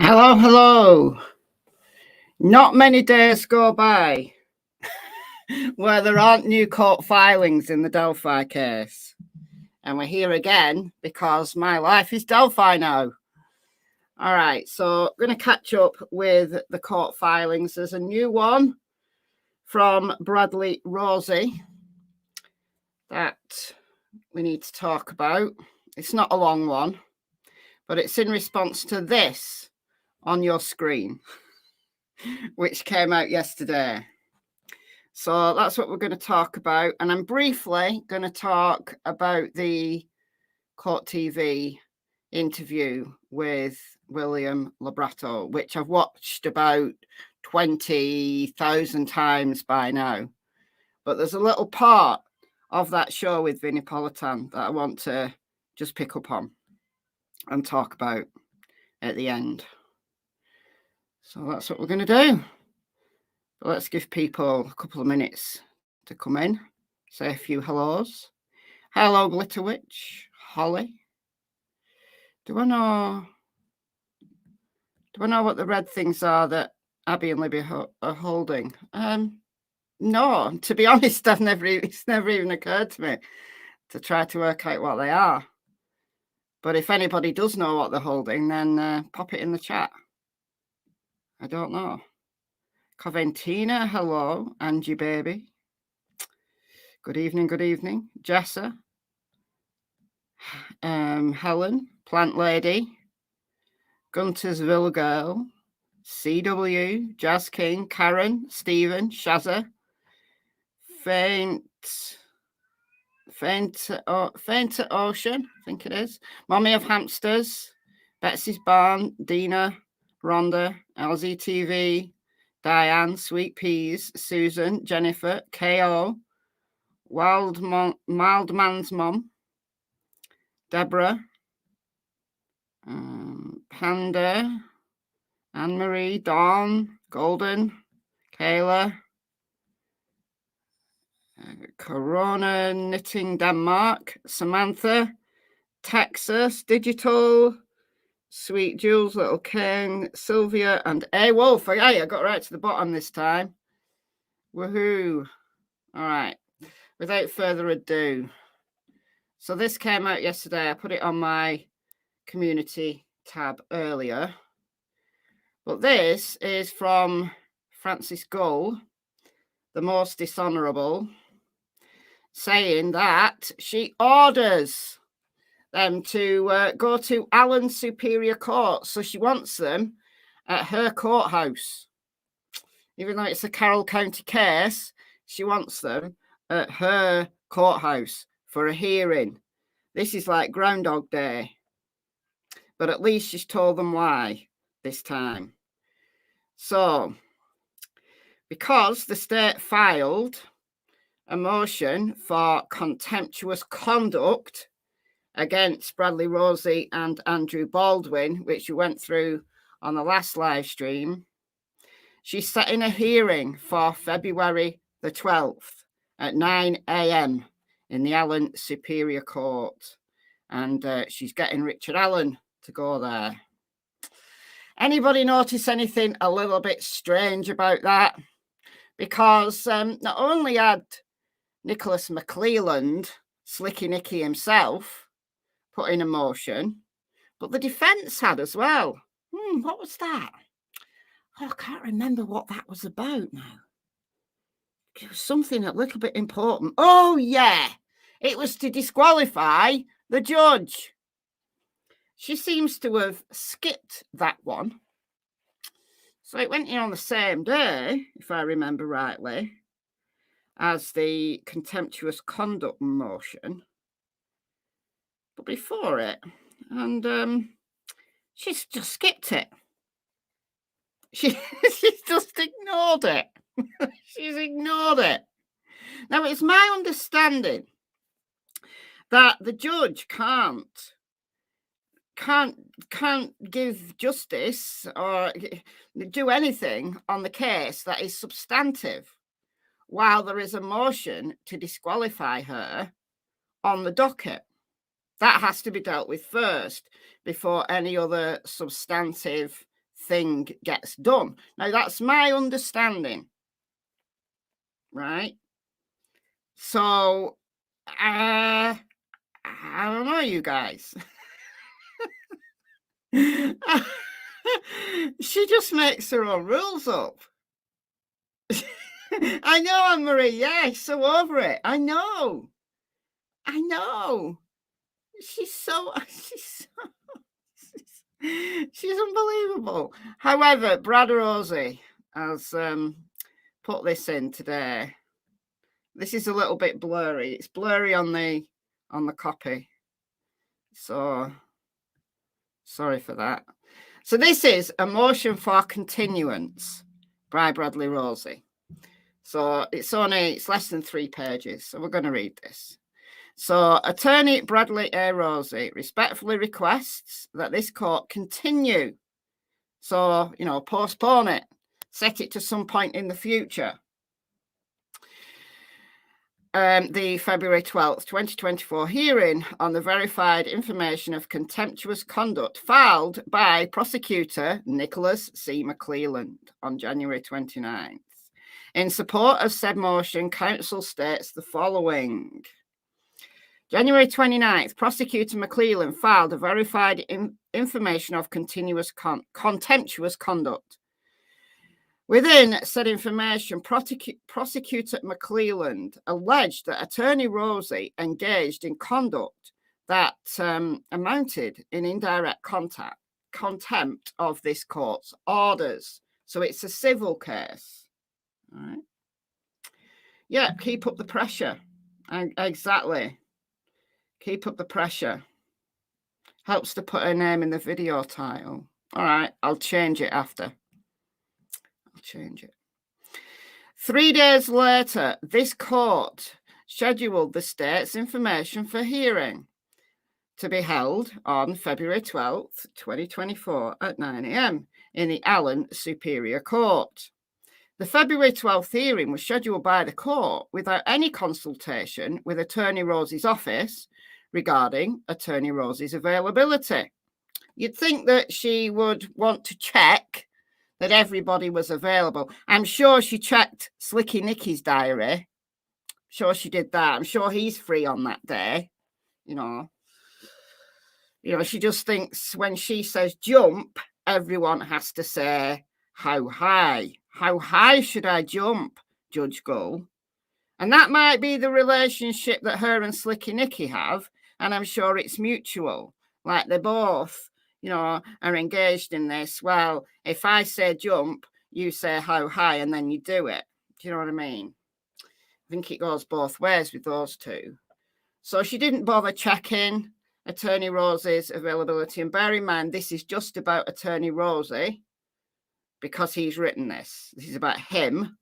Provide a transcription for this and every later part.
Hello, hello. Not many days go by where there aren't new court filings in the Delphi case. And we're here again because my life is Delphi now. All right, so I'm going to catch up with the court filings. There's a new one from Bradley Rosie that we need to talk about. It's not a long one, but it's in response to this on your screen, which came out yesterday. So that's what we're going to talk about. And I'm briefly going to talk about the Court TV interview with William Labrato, which I've watched about 20,000 times by now. But there's a little part of that show with Vinnie Politan that I want to just pick up on and talk about at the end. So that's what we're going to do. But let's give people a couple of minutes to come in, say a few hellos. Hello, Glitter Witch, Holly. Do I know what the red things are that Abby and Libby are holding? No, to be honest, it's never even occurred to me to try to work out what they are. But if anybody does know what they're holding, then pop it in the chat. I don't know. Coventina, hello. Angie baby. Good evening, good evening. Jessa. Helen, Plant Lady. Gunter's Villa Girl. CW, Jazz King, Karen, Stephen, Shazza. Faint Ocean, I think it is. Mommy of Hamsters. Betsy's Barn, Dina, Rhonda, LZTV, Diane, Sweet Peas, Susan, Jennifer, KO, Mild Man's Mom, Deborah, Panda, Anne-Marie, Dawn, Golden, Kayla, Corona Knitting Denmark, Samantha, Texas, Digital, Sweet Jules, Little King, Sylvia, and A Wolf. Hey, I got right to the bottom this time. Woohoo. All right. Without further ado. So this came out yesterday. I put it on my community tab earlier. But this is from Francis Gull, the most dishonourable, saying that she orders them to go to Allen's Superior Court. So she wants them at her courthouse. Even though it's a Carroll County case, she wants them at her courthouse for a hearing. This is like Groundhog Day. But at least she's told them why this time. So, because the state filed a motion for contemptuous conduct against Bradley Rosie and Andrew Baldwin, which we went through on the last live stream, she's setting a hearing for February the 12th at 9 a.m. in the Allen Superior Court. And she's getting Richard Allen to go there. Anybody notice anything a little bit strange about that? Because not only had Nicholas McClelland, Slicky Nicky himself, put in a motion, but the defence had as well. What was that? Oh, I can't remember what that was about now. It was something a little bit important. Oh, yeah. It was to disqualify the judge. She seems to have skipped that one. So it went in on the same day, if I remember rightly, as the contemptuous conduct motion. But before it, and she's just skipped it. She's just ignored it. She's ignored it. Now, it's my understanding that the judge can't give justice or do anything on the case that is substantive while there is a motion to disqualify her on the docket. That has to be dealt with first before any other substantive thing gets done. Now, that's my understanding, right? So, I don't know, you guys. She just makes her own rules up. I know, Anne-Marie. Yeah, so over it. I know. She's unbelievable. However, Brad Rosie has put this in today. This is a little bit blurry. It's blurry on the copy. So sorry for that. So this is a motion for continuance by Bradley Rosie. So it's less than 3 pages. So we're going to read this. So Attorney Bradley A. Rosie respectfully requests that this court continue. So, postpone it, set it to some point in the future. The February 12th, 2024 hearing on the verified information of contemptuous conduct filed by prosecutor Nicholas C. McClelland on January 29th. In support of said motion, counsel states the following. January 29th, prosecutor McClelland filed a verified information of contemptuous conduct. Within said information, prosecutor McClelland alleged that Attorney Rosie engaged in conduct that amounted in indirect contempt of this court's orders. So it's a civil case. All right. Yeah, keep up the pressure. Exactly. Keep up the pressure. Helps to put her name in the video title. All right, I'll change it after. I'll change it. 3 days later, this court scheduled the state's information for hearing to be held on February 12th, 2024 at 9 a.m. in the Allen Superior Court. The February 12th hearing was scheduled by the court without any consultation with Attorney Rosie's office regarding Attorney Rosie's availability. You'd think that she would want to check that everybody was available. I'm sure she checked Slicky Nicky's diary. I'm sure she did that. I'm sure he's free on that day. She just thinks when she says jump, everyone has to say, how high? How high should I jump, Judge Gull? And that might be the relationship that her and Slicky Nicky have. And I'm sure it's mutual. Like they both, are engaged in this. Well, if I say jump, you say how high, and then you do it. Do you know what I mean? I think it goes both ways with those two. So she didn't bother checking Attorney Rosie's availability. And bear in mind, this is just about Attorney Rosie because he's written this. This is about him.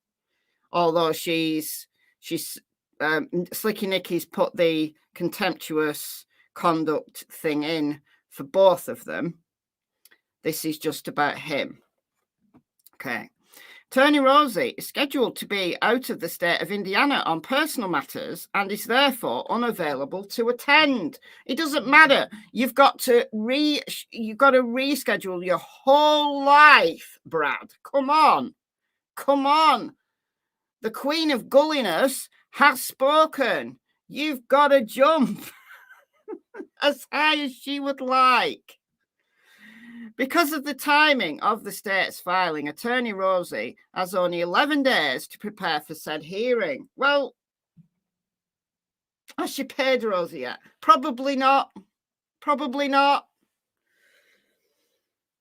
Although she's Slicky Nicky's put the contemptuous conduct thing in for both of them. This is just about him. Okay. Attorney Rosie is scheduled to be out of the state of Indiana on personal matters and is therefore unavailable to attend. It doesn't matter. You've got to reschedule your whole life, Brad. Come on. The Queen of Gulliness has spoken. You've got to jump as high as she would like. Because of the timing of the state's filing, Attorney Rosie has only 11 days to prepare for said hearing. Well, has she paid Rosie yet? Probably not.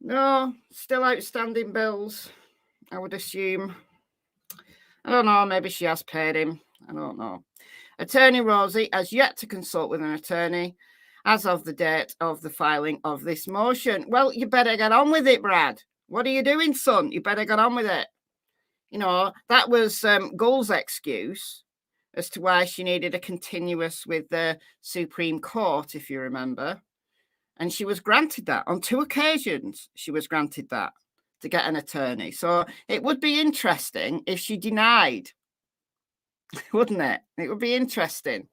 No, still outstanding bills, I would assume. I don't know, maybe she has paid him. I don't know. Attorney Rosie has yet to consult with an attorney as of the date of the filing of this motion. Well, you better get on with it, Brad. What are you doing, son? You better get on with it. That was Gull's excuse as to why she needed a continuous with the Supreme Court, if you remember. And she was granted that. On 2 occasions, she was granted that to get an attorney. So it would be interesting if she denied, wouldn't it? It would be interesting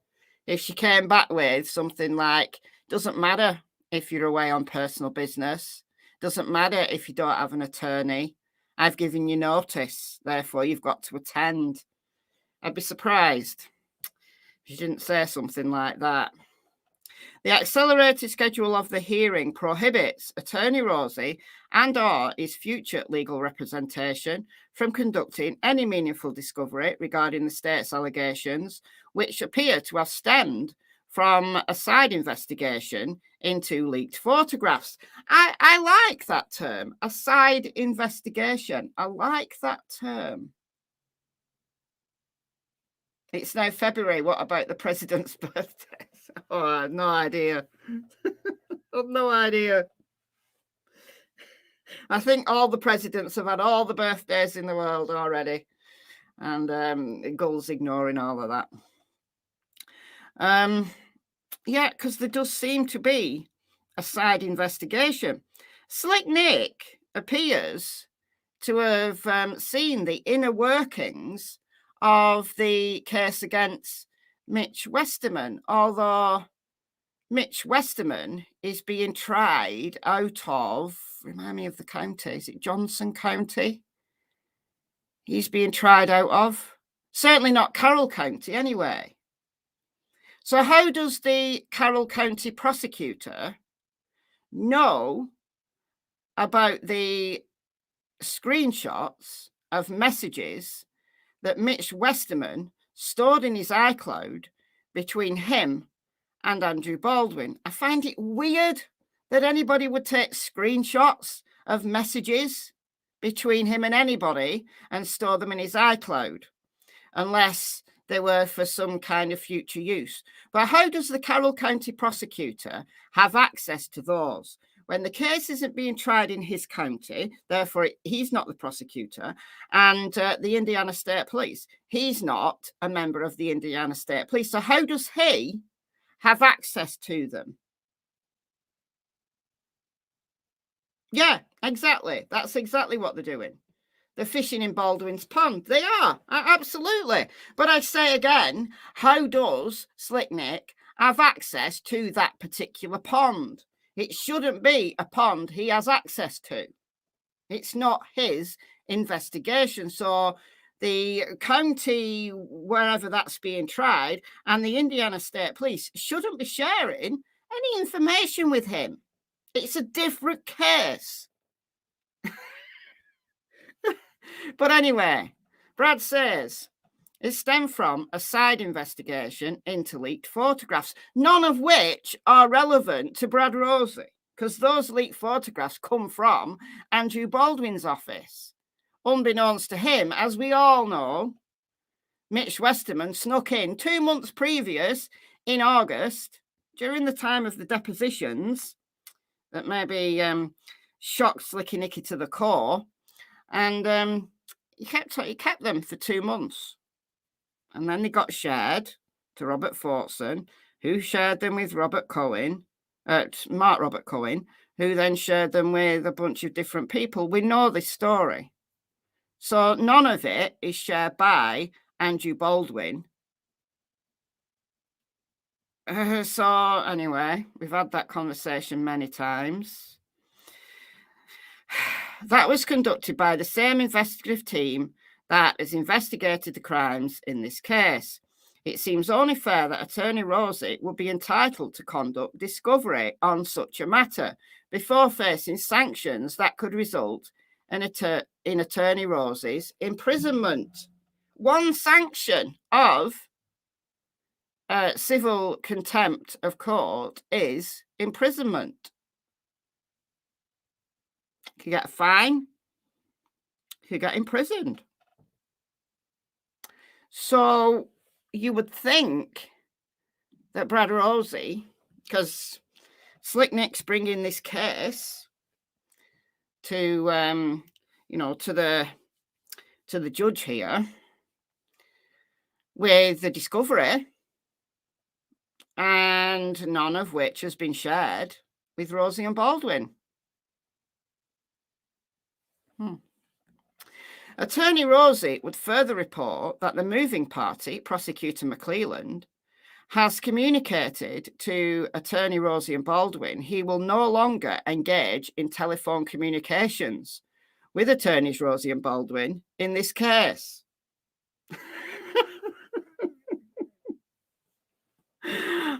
if she came back with something like, doesn't matter if you're away on personal business. Doesn't matter if you don't have an attorney. I've given you notice, therefore you've got to attend. I'd be surprised if you didn't say something like that. The accelerated schedule of the hearing prohibits Attorney Rosie and or his future legal representation from conducting any meaningful discovery regarding the state's allegations, which appear to have stemmed from a side investigation into leaked photographs. I like that term, a side investigation. I like that term. It's now February. What about the president's birthday? Oh, I have no idea. I have no idea. I think all the presidents have had all the birthdays in the world already. And Gull's ignoring all of that. Yeah, because there does seem to be a side investigation. Slick Nick appears to have seen the inner workings of the case against Mitch Westerman, although Mitch Westerman is being tried out of, remind me of the county, is it Johnson County? He's being tried out of. Certainly not Carroll County anyway. So how does the Carroll County prosecutor know about the screenshots of messages that Mitch Westerman stored in his iCloud between him and Andrew Baldwin? I find it weird that anybody would take screenshots of messages between him and anybody and store them in his iCloud, unless they were for some kind of future use. But how does the Carroll County prosecutor have access to those when the case isn't being tried in his county? Therefore, he's not the prosecutor. And the Indiana State Police, he's not a member of the Indiana State Police. So how does he have access to them? Yeah, exactly. That's exactly what they're doing. They're fishing in Baldwin's pond. They are, absolutely. But I say again, how does Slick Nick have access to that particular pond? It shouldn't be a pond he has access to. It's not his investigation. So the county, wherever that's being tried, and the Indiana State Police shouldn't be sharing any information with him. It's a different case. But anyway, Brad says it stemmed from a side investigation into leaked photographs, none of which are relevant to Brad Rosie, because those leaked photographs come from Andrew Baldwin's office. Unbeknownst to him, as we all know, Mitch Westerman snuck in 2 months previous in August, during the time of the depositions, that maybe shocked Slicky Nicky to the core. And he kept them for 2 months. And then they got shared to Robert Fortson, who shared them with Mark Robert Cohen, who then shared them with a bunch of different people. We know this story. So none of it is shared by Andrew Baldwin. So anyway, we've had that conversation many times. That was conducted by the same investigative team that has investigated the crimes in this case. It seems only fair that Attorney Rosie would be entitled to conduct discovery on such a matter before facing sanctions that could result in Attorney Rosie's imprisonment. One sanction of civil contempt of court is imprisonment. You could get a fine, you could get imprisoned. So you would think that Brad Rosie, because Slick Nick's bringing this case to the judge here with the discovery, and none of which has been shared with Rosie and Baldwin. Attorney Rosie would further report that the moving party, Prosecutor McClelland, has communicated to attorney Rosie and Baldwin he will no longer engage in telephone communications with attorneys Rosie and Baldwin in this case.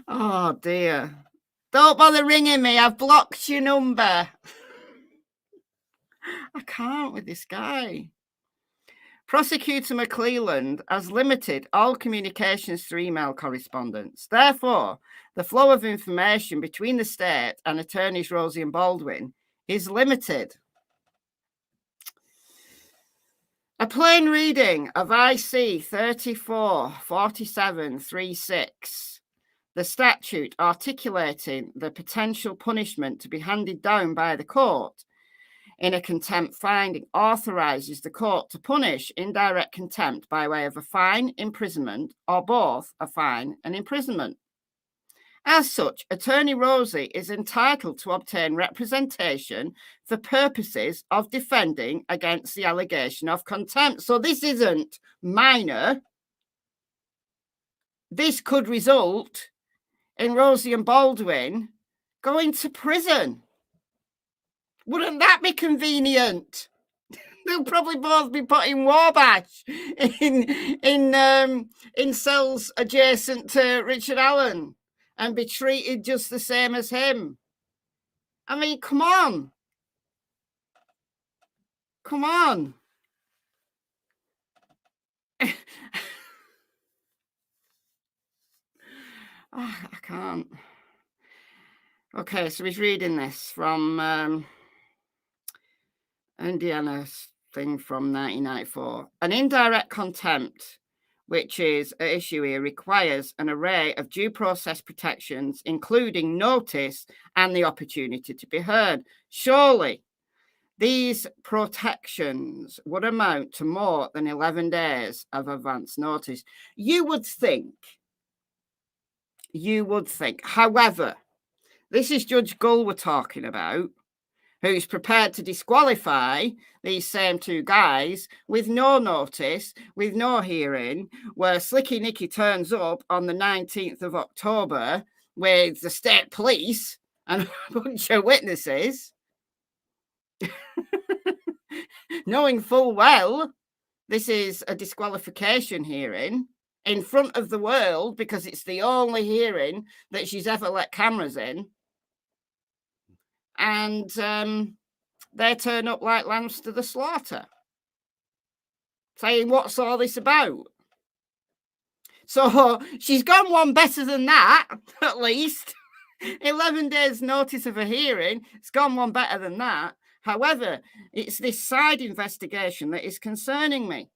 Oh dear. Don't bother ringing me. I've blocked your number. I can't with this guy. Prosecutor McClelland has limited all communications through email correspondence. Therefore, the flow of information between the state and attorneys Rosie and Baldwin is limited. A plain reading of IC 344736, the statute articulating the potential punishment to be handed down by the court in a contempt finding, authorises the court to punish indirect contempt by way of a fine, imprisonment, or both a fine and imprisonment. As such, Attorney Rosie is entitled to obtain representation for purposes of defending against the allegation of contempt. So this isn't minor. This could result in Rosie and Baldwin going to prison. Wouldn't that be convenient? They'll probably both be put in Warbash in cells adjacent to Richard Allen and be treated just the same as him. I mean, come on. Come on. Oh, I can't. Okay, so he's reading this from Indiana's thing from 1994. An indirect contempt, which is at issue here, requires an array of due process protections, including notice and the opportunity to be heard. Surely these protections would amount to more than 11 days of advance notice. You would think. However, this is Judge Gull we're talking about, who's prepared to disqualify these same two guys with no notice, with no hearing, where Slicky Nicky turns up on the 19th of October with the state police and a bunch of witnesses, knowing full well this is a disqualification hearing in front of the world because it's the only hearing that she's ever let cameras in. And they turn up like lambs to the slaughter, saying, what's all this about? So she's gone one better than that, at least. 11 days notice of a hearing. It's gone one better than that. However, it's this side investigation that is concerning me.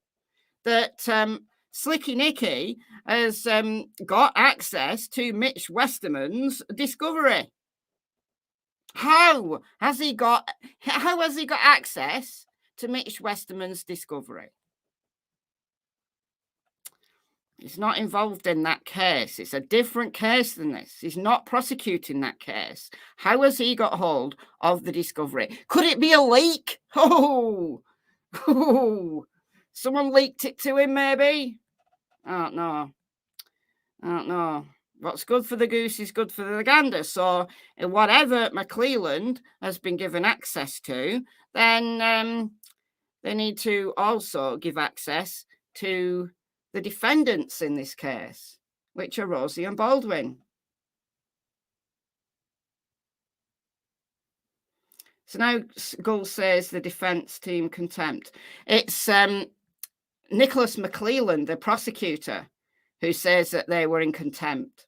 That Slicky Nicky has got access to Mitch Westerman's discovery. How has he got access to Mitch Westerman's discovery? He's not involved in that case. It's a different case than this. He's not prosecuting that case. How has he got hold of the discovery? Could it be a leak? Oh, someone leaked it to him, maybe? I don't know. What's good for the goose is good for the gander. So whatever McClelland has been given access to, then they need to also give access to the defendants in this case, which are Rosie and Baldwin. So now Gull says the defense team contempt. It's Nicholas McClelland, the prosecutor, who says that they were in contempt.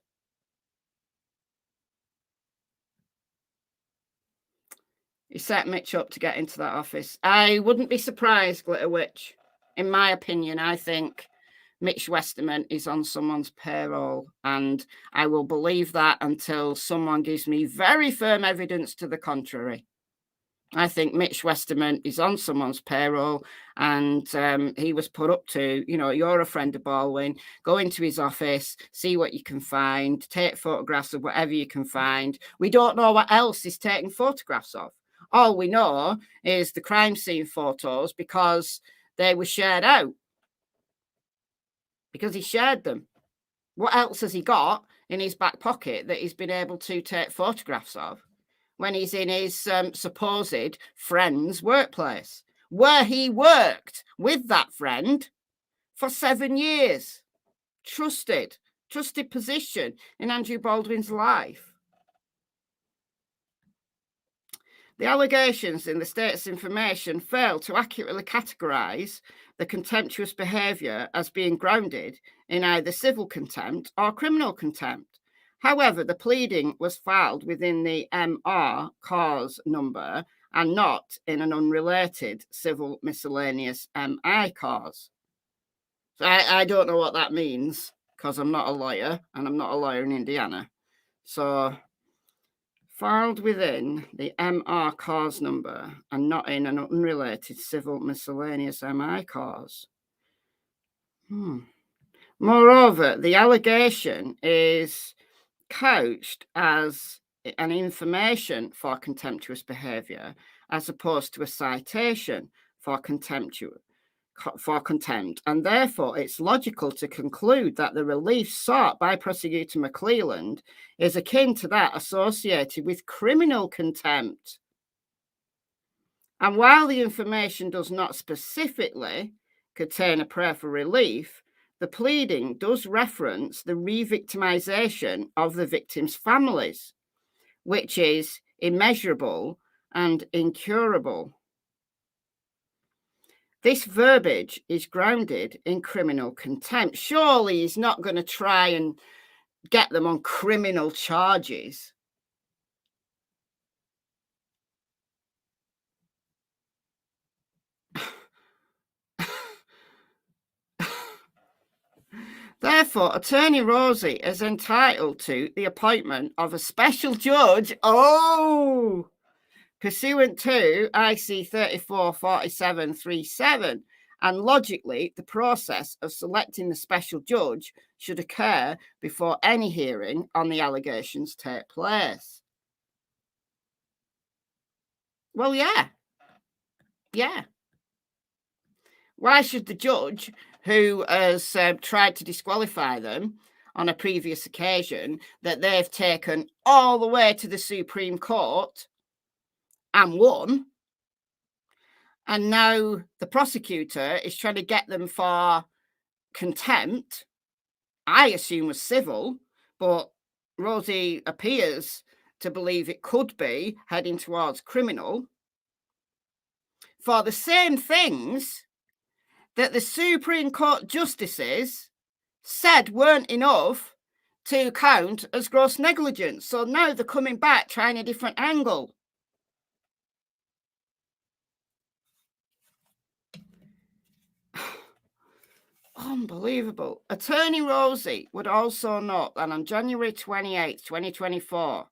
He set Mitch up to get into that office. I wouldn't be surprised, Glitter Witch. In my opinion, I think Mitch Westerman is on someone's payroll, and I will believe that until someone gives me very firm evidence to the contrary. I think Mitch Westerman is on someone's payroll, and he was put up to, you're a friend of Baldwin, go into his office, see what you can find, take photographs of whatever you can find. We don't know what else he's taking photographs of. All we know is the crime scene photos because they were shared out. Because he shared them. What else has he got in his back pocket that he's been able to take photographs of when he's in his supposed friend's workplace, where he worked with that friend for 7 years. Trusted position in Andrew Baldwin's life. The allegations in the state's information fail to accurately categorise the contemptuous behaviour as being grounded in either civil contempt or criminal contempt. However, the pleading was filed within the MR cause number and not in an unrelated civil miscellaneous MI cause. So I don't know what that means, because I'm not a lawyer, and I'm not a lawyer in Indiana. So, filed within the MR cause number and not in an unrelated civil miscellaneous MI cause. Moreover, the allegation is couched as an information for contemptuous behaviour as opposed to a citation for contempt, and therefore it's logical to conclude that the relief sought by Prosecutor McClelland is akin to that associated with criminal contempt. And while the information does not specifically contain a prayer for relief, the pleading does reference the re-victimization of the victims' families, which is immeasurable and incurable. This verbiage is grounded in criminal contempt. Surely he's not going to try and get them on criminal charges. Therefore, Attorney Rosie is entitled to the appointment of a special judge. Pursuant to IC 344737, and logically, the process of selecting the special judge should occur before any hearing on the allegations take place. Well, yeah. Why should the judge who has tried to disqualify them on a previous occasion that they've taken all the way to the Supreme Court and won, and now the prosecutor is trying to get them for contempt, I assume was civil, but Rosie appears to believe it could be heading towards criminal, for the same things that the Supreme Court justices said weren't enough to count as gross negligence. So now they're coming back trying a different angle. Unbelievable. Attorney Rosie would also note that on January 28, 2024,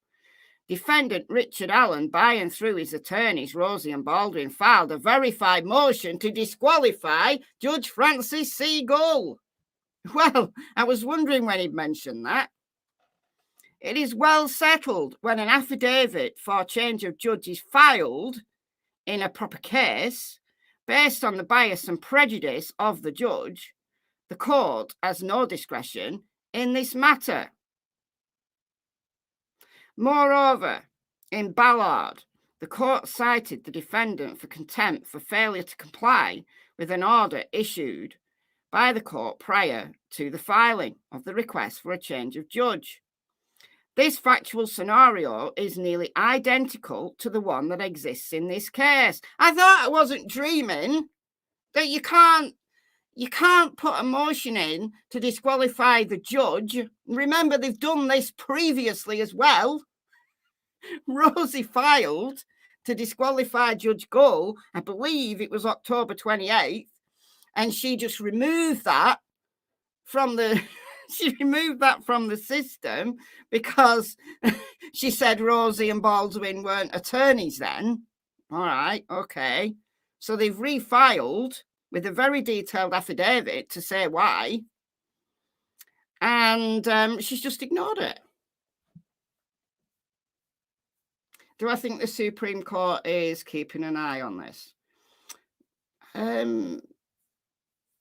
defendant Richard Allen, by and through his attorneys, Rosie and Baldwin, filed a verified motion to disqualify Judge Francis C. Gull. Well, I was wondering when he'd mentioned that. It is well settled when an affidavit for change of judge is filed in a proper case, based on the bias and prejudice of the judge, the court has no discretion in this matter. Moreover, in Ballard, the court cited the defendant for contempt for failure to comply with an order issued by the court prior to the filing of the request for a change of judge. This factual scenario is nearly identical to the one that exists in this case. I thought I wasn't dreaming that you can't put a motion in to disqualify the judge. Remember, they've done this previously as well. Rosie filed to disqualify Judge Gull, I believe it was October 28th, and she just removed that from the system because she said Rosie and Baldwin weren't attorneys then. All right, okay. So they've refiled with a very detailed affidavit to say why, and she's just ignored it. Do I think the Supreme Court is keeping an eye on this?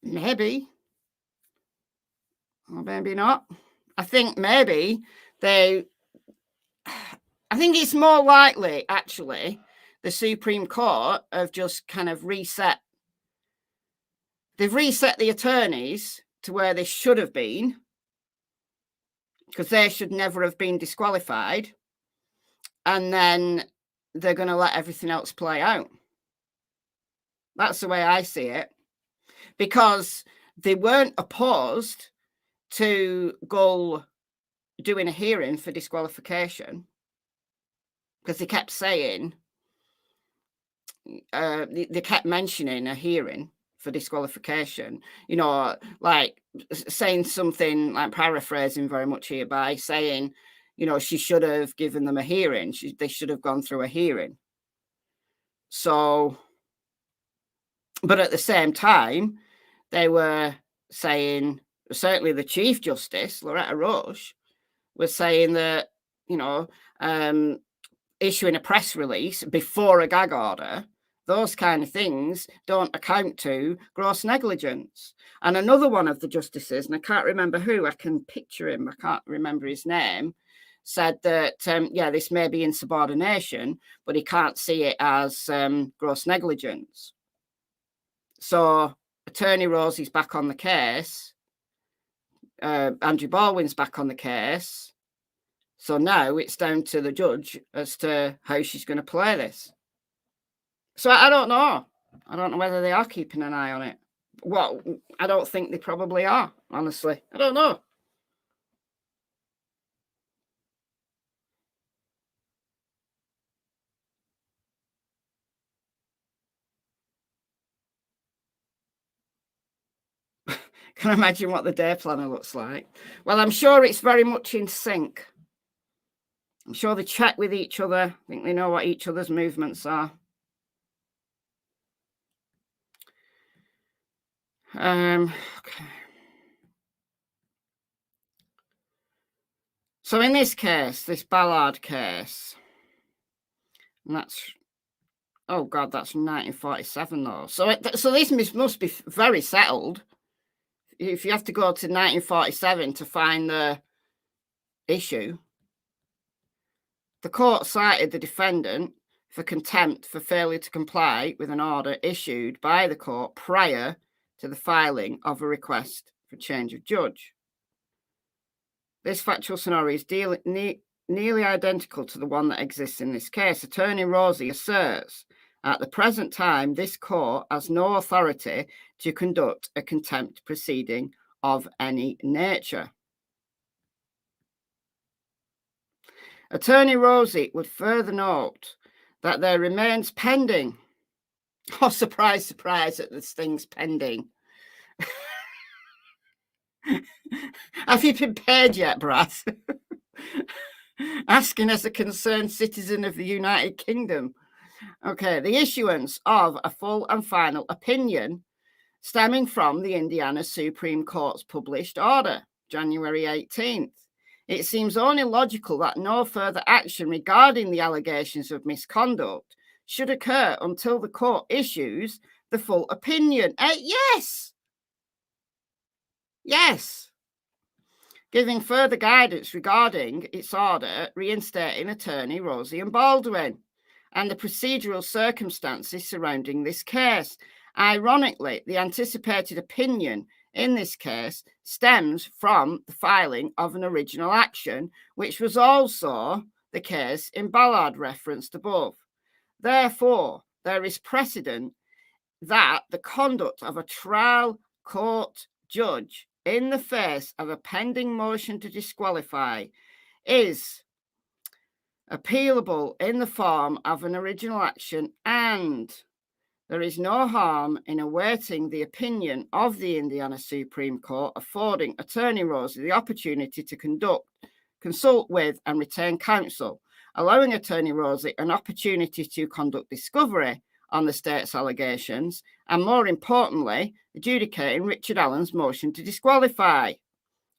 Maybe. Or maybe not. I think maybe I think it's more likely, actually, the Supreme Court have just kind of reset. They've reset the attorneys to where they should have been, because they should never have been disqualified. And then they're going to let everything else play out. That's the way I see it. Because they weren't opposed to Gull doing a hearing for disqualification, because they kept saying, they kept mentioning a hearing for disqualification, you know, like saying something, like paraphrasing very much here, by saying, you know, she should have given them a hearing. They should have gone through a hearing. So, but at the same time, they were saying, certainly the Chief Justice, Loretta Roche, was saying that, you know, issuing a press release before a gag order, those kind of things don't account to gross negligence. And another one of the justices, and I can't remember who, I can picture him, I can't remember his name, said that, yeah, this may be insubordination, but he can't see it as gross negligence. So Attorney Rosie's back on the case. Andrew Baldwin's back on the case. So now it's down to the judge as to how she's going to play this. So I don't know. I don't know whether they are keeping an eye on it. Well, I don't think they probably are, honestly. I don't know. Can I imagine what the day planner looks like? Well, I'm sure it's very much in sync. I'm sure they chat with each other. I think they know what each other's movements are. Okay. So in this case, this Ballard case, and that's, oh God, that's 1947 though. So this must be very settled. If you have to go to 1947 to find the issue, the court cited the defendant for contempt for failure to comply with an order issued by the court prior to the filing of a request for change of judge. This factual scenario is nearly identical to the one that exists in this case. Attorney Rosie asserts, at the present time, this court has no authority to conduct a contempt proceeding of any nature. Attorney Rosie would further note that there remains pending. Oh, surprise, surprise, that this thing's pending. Have you been paid yet, Brad? Asking as a concerned citizen of the United Kingdom. Okay, the issuance of a full and final opinion stemming from the Indiana Supreme Court's published order, January 18th. It seems only logical that no further action regarding the allegations of misconduct should occur until the court issues the full opinion. Yes. Giving further guidance regarding its order reinstating Attorney Rosie and Baldwin and the procedural circumstances surrounding this case. Ironically, the anticipated opinion in this case stems from the filing of an original action, which was also the case in Ballard referenced above. Therefore, there is precedent that the conduct of a trial court judge in the face of a pending motion to disqualify is appealable in the form of an original action, and there is no harm in awaiting the opinion of the Indiana Supreme Court, affording Attorney Rosie the opportunity to consult with and retain counsel, allowing Attorney Rosie an opportunity to conduct discovery on the state's allegations, and more importantly, adjudicating Richard Allen's motion to disqualify.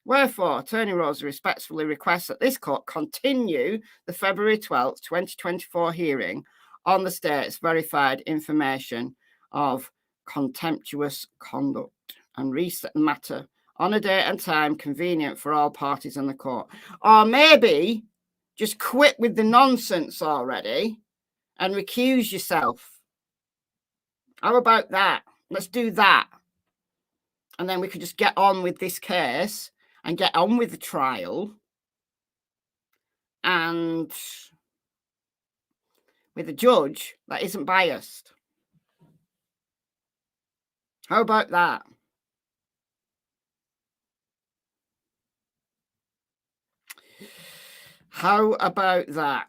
Wherefore, Attorney Rosie respectfully requests that this court continue the February 12th, 2024 hearing on the state's verified information of contemptuous conduct and reset the matter on a date and time convenient for all parties in the court. Or maybe just quit with the nonsense already and recuse yourself. How about that? Let's do that. And then we could just get on with this case and get on with the trial. And with a judge that isn't biased. How about that? How about that?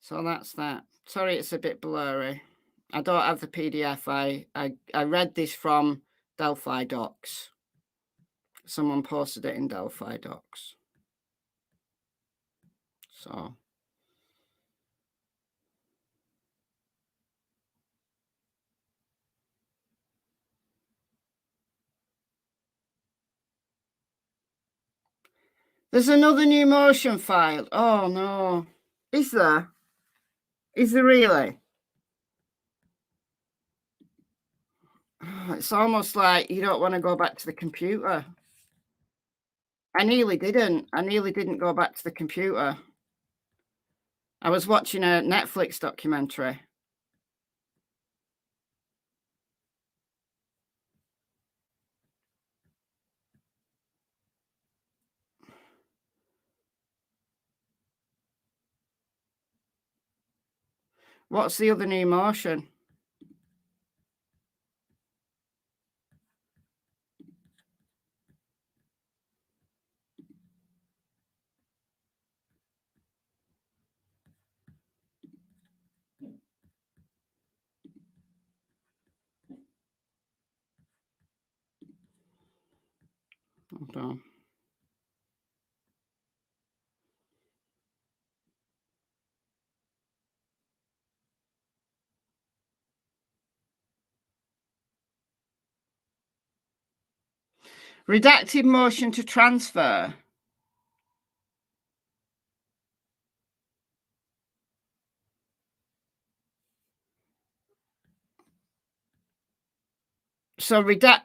So that's that. Sorry, it's a bit blurry. I don't have the PDF. I read this from Delphi docs. Someone posted it in Delphi docs. So. There's another new motion filed. Oh, no. Is there? Is there really? It's almost like you don't want to go back to the computer. I nearly didn't. I nearly didn't go back to the computer. I was watching a Netflix documentary. What's the other new motion? Hold on. Redacted motion to transfer. So redact.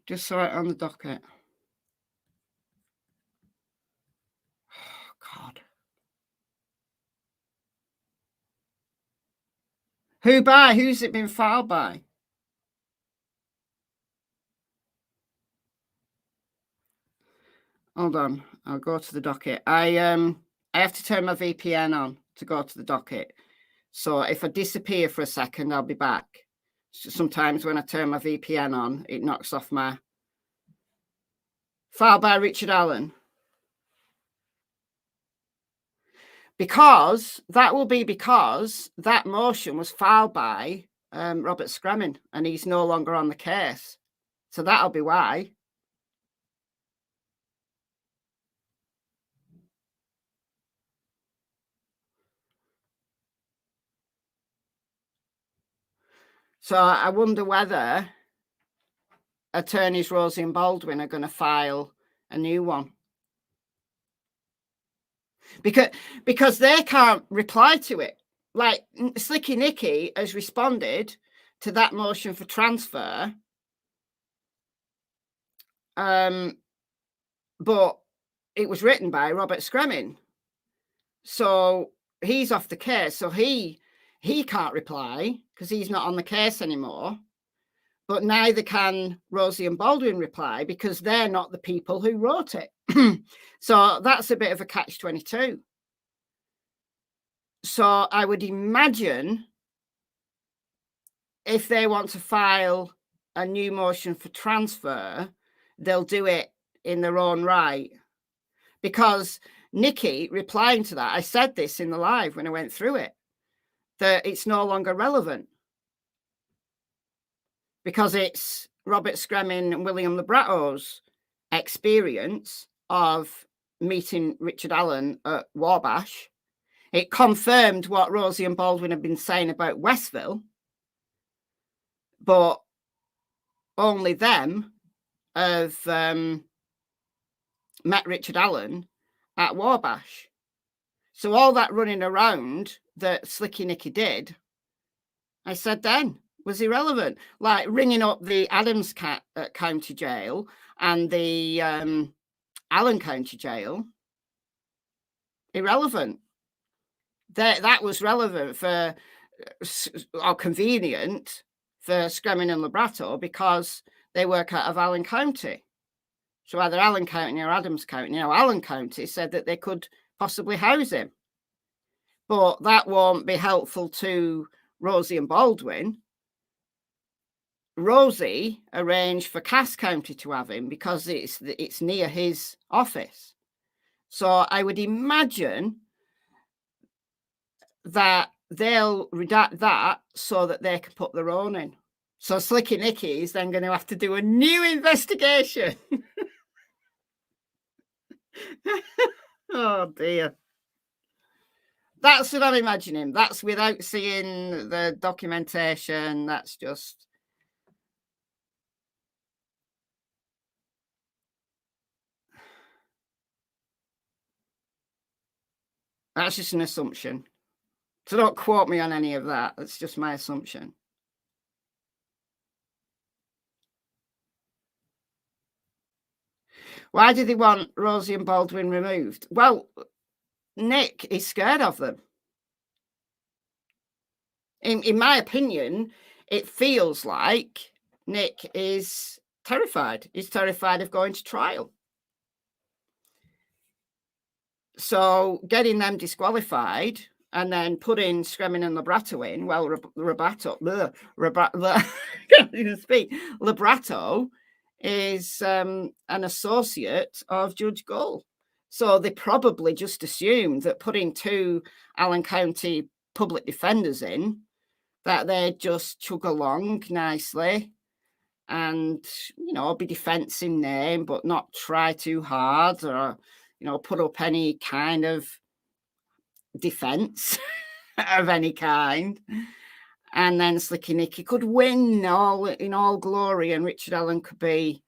Just saw it on the docket. Oh, God. Who by? Who's it been filed by? Hold on. I'll go to the docket. I have to turn my VPN on to go to the docket. So if I disappear for a second, I'll be back. So sometimes when I turn my VPN on, it knocks off my file by Richard Allen. Because that will be because that motion was filed by Robert Scremin and he's no longer on the case. So that'll be why. So I wonder whether attorneys Rosie and Baldwin are going to file a new one. Because they can't reply to it. Like Slicky Nicky has responded to that motion for transfer. But it was written by Robert Scremin. So he's off the case. So he can't reply because he's not on the case anymore. But neither can Rosie and Baldwin reply because they're not the people who wrote it. So that's a bit of a catch-22. So I would imagine if they want to file a new motion for transfer, they'll do it in their own right. Because Nikki replying to that, I said this in the live when I went through it, that it's no longer relevant. Because it's Robert Scremin and William Labrato's experience of meeting Richard Allen at Wabash. It confirmed what Rosie and Baldwin had been saying about Westville, but only them have met Richard Allen at Wabash. So all that running around that Slicky Nicky did, I said then, was irrelevant. Like ringing up the Adams County Jail and the Allen County Jail, irrelevant. That was relevant for, or convenient for Scremin and Labrato because they work out of Allen County. So either Allen County or Adams County. Now, Allen County said that they could possibly house him. But that won't be helpful to Rosie and Baldwin. Rosie arranged for Cass County to have him because it's near his office. So I would imagine that they'll redact that so that they can put their own in. So Slicky Nicky is then going to have to do a new investigation. Oh dear. That's what I'm imagining. That's without seeing the documentation. That's just... That's just an assumption. So don't quote me on any of that. That's just my assumption. Why do they want Rosie and Baldwin removed? Well, Nick is scared of them. In my opinion, it feels like Nick is terrified. He's terrified of going to trial. So getting them disqualified and then putting Scremin and Labrato in, well, Labrato is an associate of Judge Gull. So they probably just assumed that putting two Allen County public defenders in, that they'd just chug along nicely and, you know, be defense in name, but not try too hard or, you know, put up any kind of defense of any kind. And then Slicky Nicky could win all in all glory, and Richard Allen could be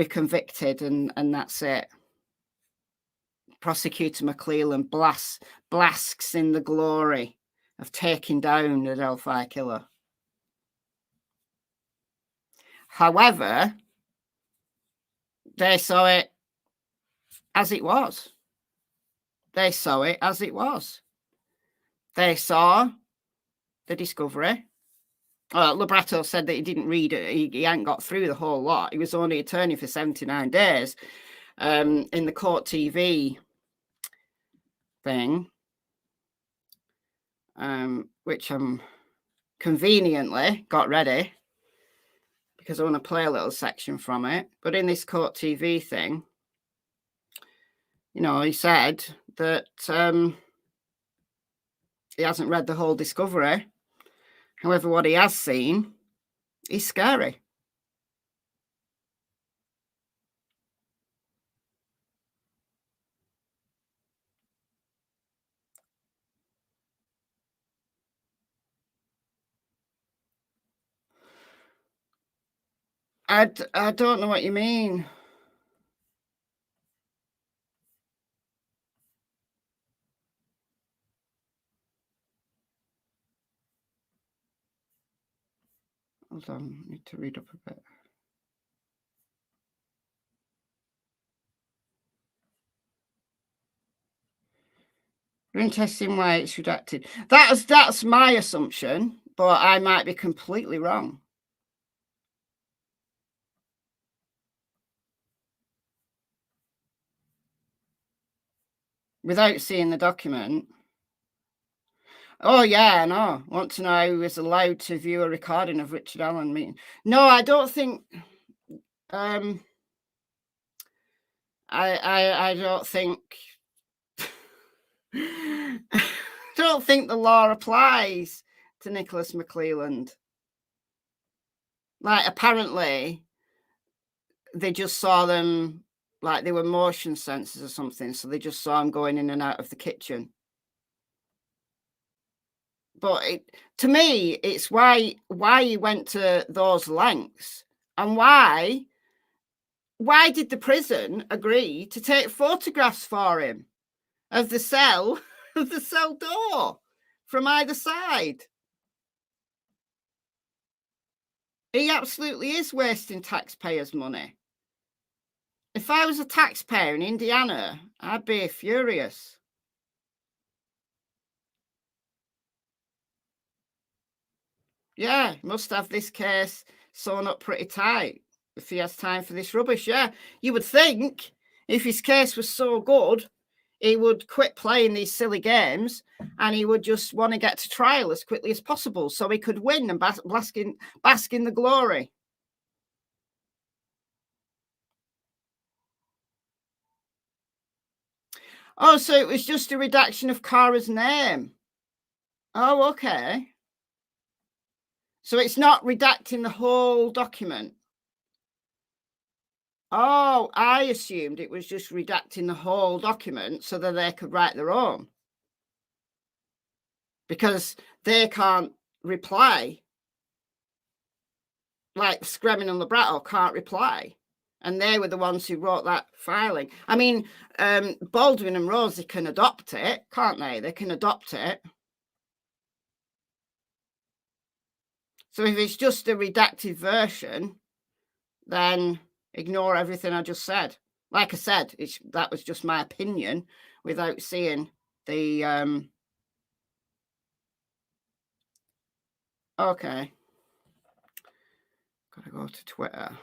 convicted, and that's it. Prosecutor McClellan blasks in the glory of taking down the Delphi killer. However, they saw it as it was. They saw it as it was. They saw the discovery. Labrato said that he didn't read it. He hadn't got through the whole lot. He was only attorney for 79 days. In the Court TV thing, which I'm conveniently got ready because I want to play a little section from it. But in this Court TV thing, you know, he said that he hasn't read the whole discovery. However, what he has seen is scary. I don't know what you mean. Hold on, I need to read up a bit. We're interested why it's redacted. That's my assumption, but I might be completely wrong. Without seeing the document. Oh, yeah, I know. Want to know who is allowed to view a recording of Richard Allen meeting? No, I don't think... I don't think... I don't think the law applies to Nicholas McClelland. Like, apparently, they just saw them, like they were motion sensors or something, so they just saw them going in and out of the kitchen. But to me, it's why he went to those lengths, and why did the prison agree to take photographs for him of the cell of the cell door from either side? He absolutely is wasting taxpayers' money. If I was a taxpayer in Indiana, I'd be furious. Yeah, must have this case sewn up pretty tight if he has time for this rubbish. Yeah, you would think if his case was so good, he would quit playing these silly games and he would just want to get to trial as quickly as possible so he could win and bask in the glory. Oh, so it was just a redaction of Cara's name. Oh, okay. So it's not redacting the whole document. Oh, I assumed it was just redacting the whole document so that they could write their own. Because they can't reply. Like Scremin and Labrato can't reply. And they were the ones who wrote that filing. I mean, Baldwin and Rosie can adopt it, can't they? They can adopt it. So if it's just a redacted version, then ignore everything I just said. Like I said, that was just my opinion without seeing the... Okay. Gotta go to Twitter.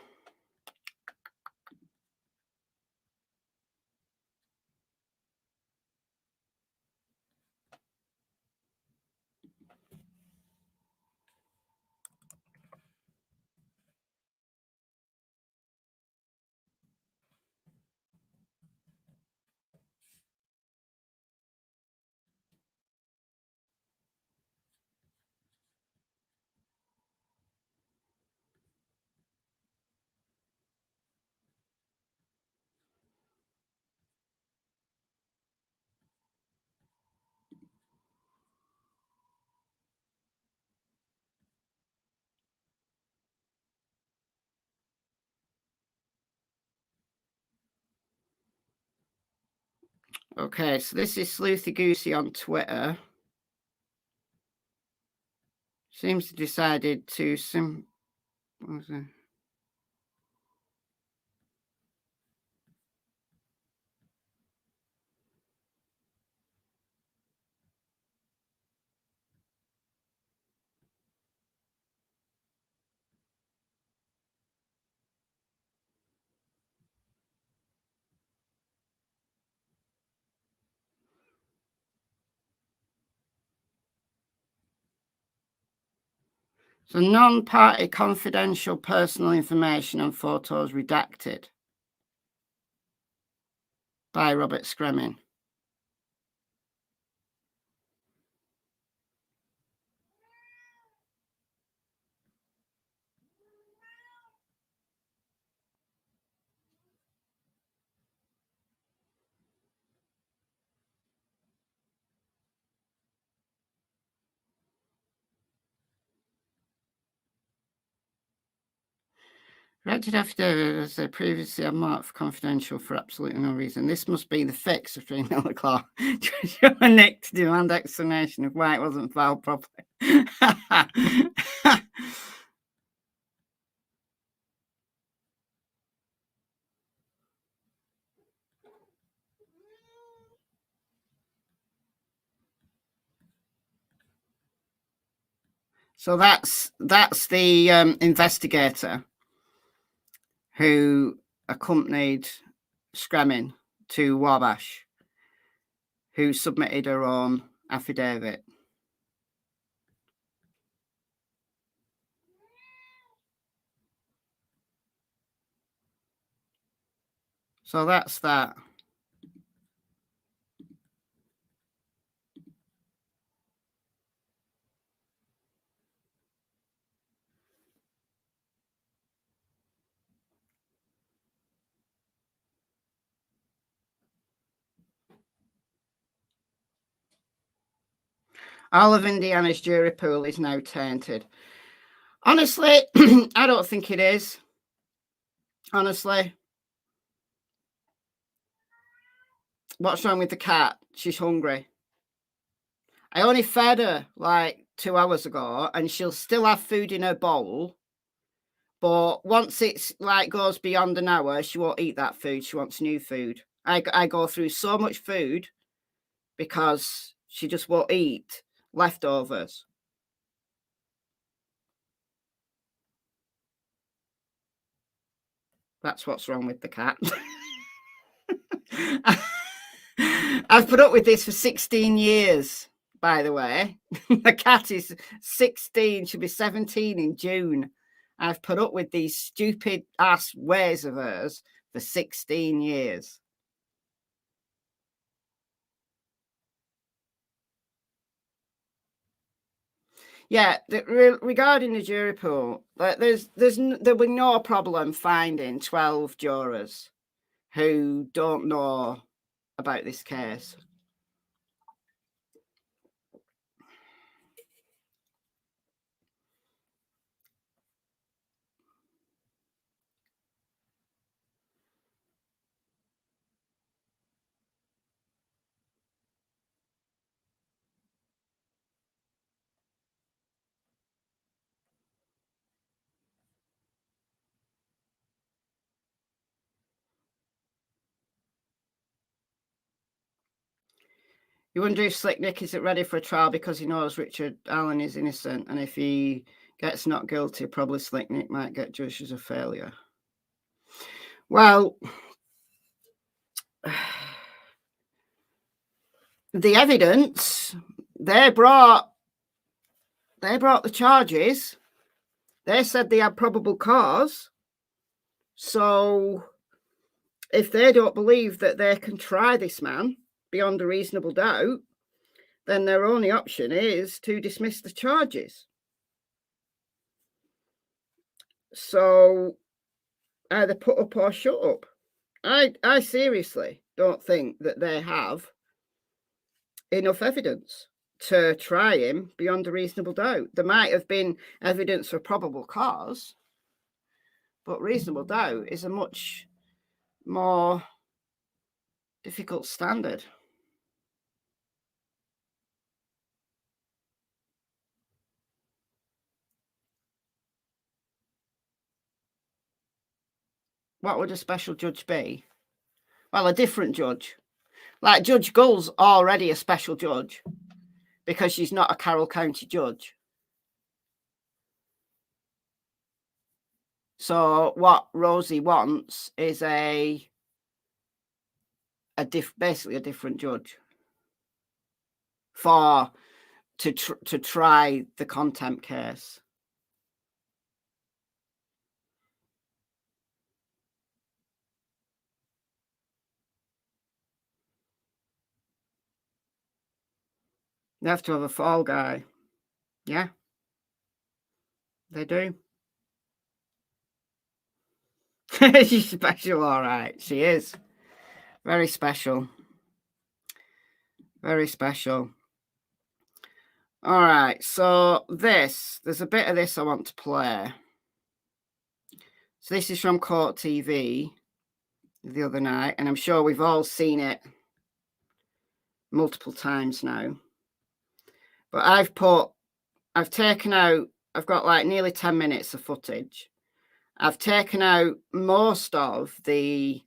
Okay, so this is Sleuthy Goosey on Twitter. Seems to decided to what was it? So non-party confidential personal information and photos redacted by Robert Scremin. Redacted affidavit as previously unmarked for confidential for absolutely no reason. This must be the fix of 3 Miller Claw. Nick to demand explanation of why it wasn't filed properly. So that's the investigator who accompanied Scremin to Wabash, who submitted her own affidavit. So that's that. All of Indiana's jury pool is now tainted. Honestly, I don't think it is. Honestly. What's wrong with the cat? She's hungry. I only fed her like 2 hours ago, and she'll still have food in her bowl. But once it's like goes beyond an hour, she won't eat that food. She wants new food. I go through so much food because she just won't eat leftovers. That's what's wrong with the cat. I've put up with this for 16 years, by the way. The cat is 16. She'll be 17 in June. I've put up with these stupid ass ways of hers for 16 years. Yeah, regarding the jury pool, there will be no problem finding 12 jurors who don't know about this case. You wonder if Slick Nick isn't ready for a trial because he knows Richard Allen is innocent, and if he gets not guilty, probably Slick Nick might get judged as a failure. Well, the evidence, they brought the charges. They said they had probable cause. So if they don't believe that they can try this man beyond a reasonable doubt, then their only option is to dismiss the charges. So either put up or shut up. I seriously don't think that they have enough evidence to try him beyond a reasonable doubt. There might have been evidence for probable cause, but reasonable doubt is a much more difficult standard. What would a special judge be? Well, a different judge. Like Judge Gull's already a special judge because she's not a Carroll County judge. So what Rosie wants is basically a different judge to try the contempt case. They have to have a fall guy. Yeah, they do. She's special, all right. She is. Very special. Very special. All right, so there's a bit of this I want to play. So this is from Court TV the other night, and I'm sure we've all seen it multiple times now. But I've got like nearly 10 minutes of footage. I've taken out most of the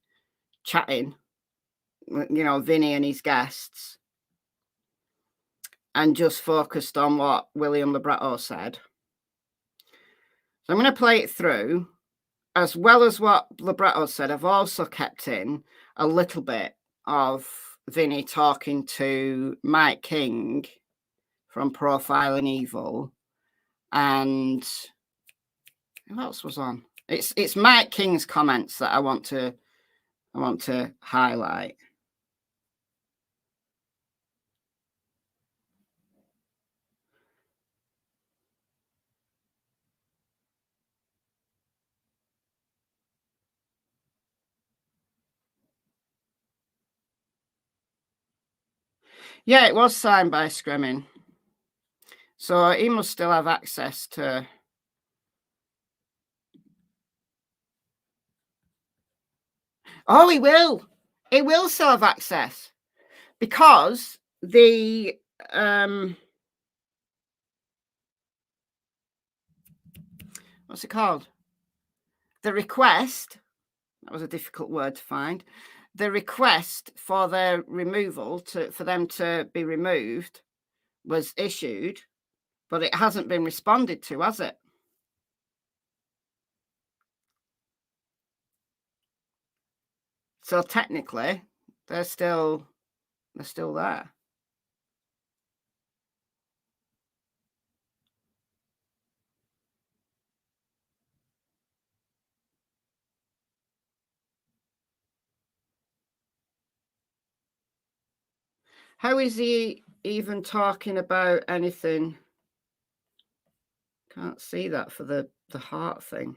chatting, Vinny and his guests, and just focused on what William Labrato said. So I'm going to play it through. As well as what Labrato said, I've also kept in a little bit of Vinny talking to Mike King from Profile and Evil, and who else was on? It's Mike King's comments that I want to highlight. Yeah, it was signed by Screaming. So he must still have access to... Oh, he will. He will still have access because the what's it called? The request, that was a difficult word to find. The request for their removal, for them to be removed, was issued, but it hasn't been responded to, has it? So technically, they're still there. How is he even talking about anything? Can't see that for the heart thing.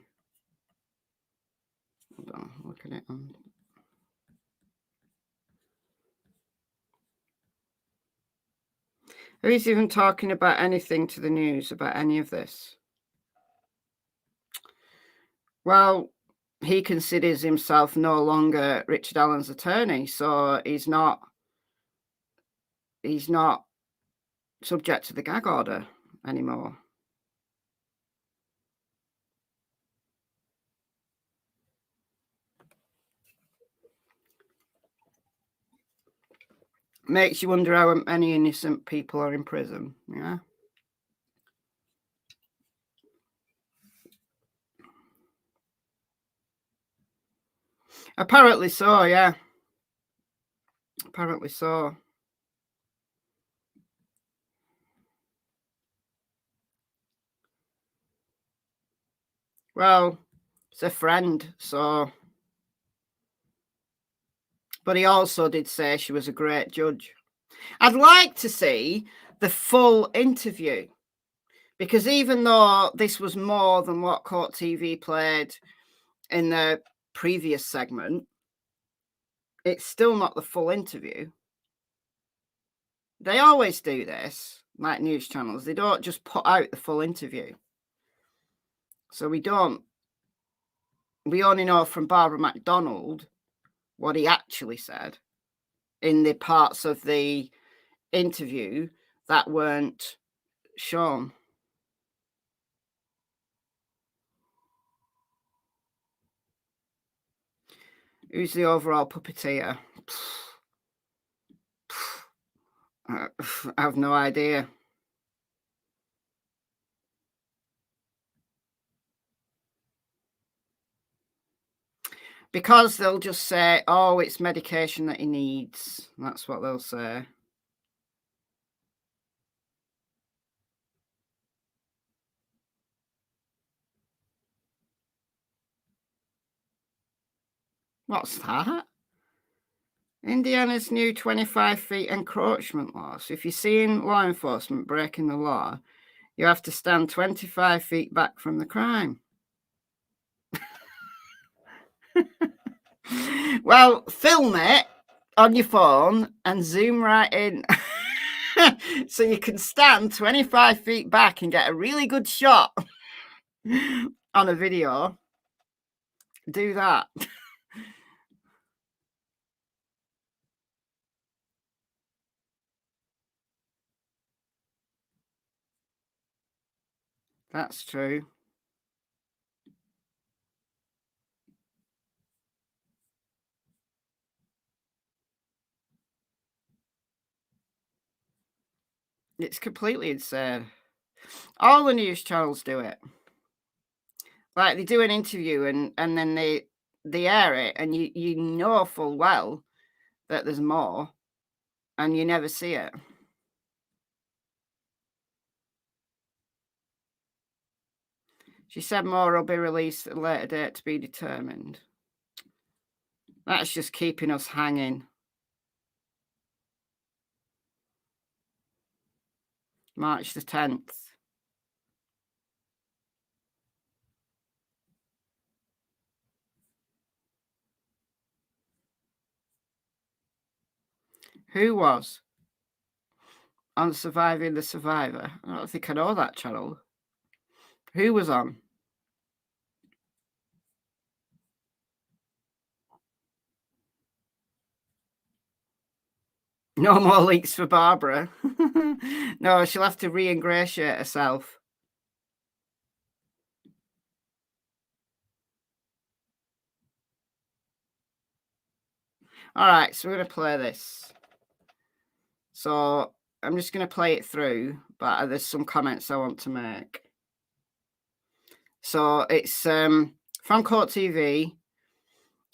Hold on, look at it on. Who is even talking about anything to the news about any of this? Well, he considers himself no longer Richard Allen's attorney, so he's not subject to the gag order anymore. Makes you wonder how many innocent people are in prison, yeah? Apparently so, yeah. Apparently so. Well, it's a friend, so... But he also did say she was a great judge. I'd like to see the full interview, because even though this was more than what Court TV played in the previous segment, it's still not the full interview. They always do this, like news channels. They don't just put out the full interview. So we only know from Barbara MacDonald what he actually said in the parts of the interview that weren't shown. Who's the overall puppeteer? I have no idea. Because they'll just say, oh, it's medication that he needs. That's what they'll say. What's that? Indiana's new 25 feet encroachment law. So if you're seeing law enforcement breaking the law, you have to stand 25 feet back from the crime. Well, film it on your phone and zoom right in. So you can stand 25 feet back and get a really good shot on a video. Do that. That's true. It's completely insane. All the news channels do it. Like, they do an interview and then they air it, and you know full well that there's more, and you never see it. She said more will be released at a later date to be determined. That's just keeping us hanging. March the 10th. Who was? on Surviving the Survivor. I don't think I know that channel. Who was on? No more leaks for Barbara. No, she'll have to re-ingratiate herself. All right, so we're going to play this. So I'm just going to play it through, but there's some comments I want to make. So it's from Court TV.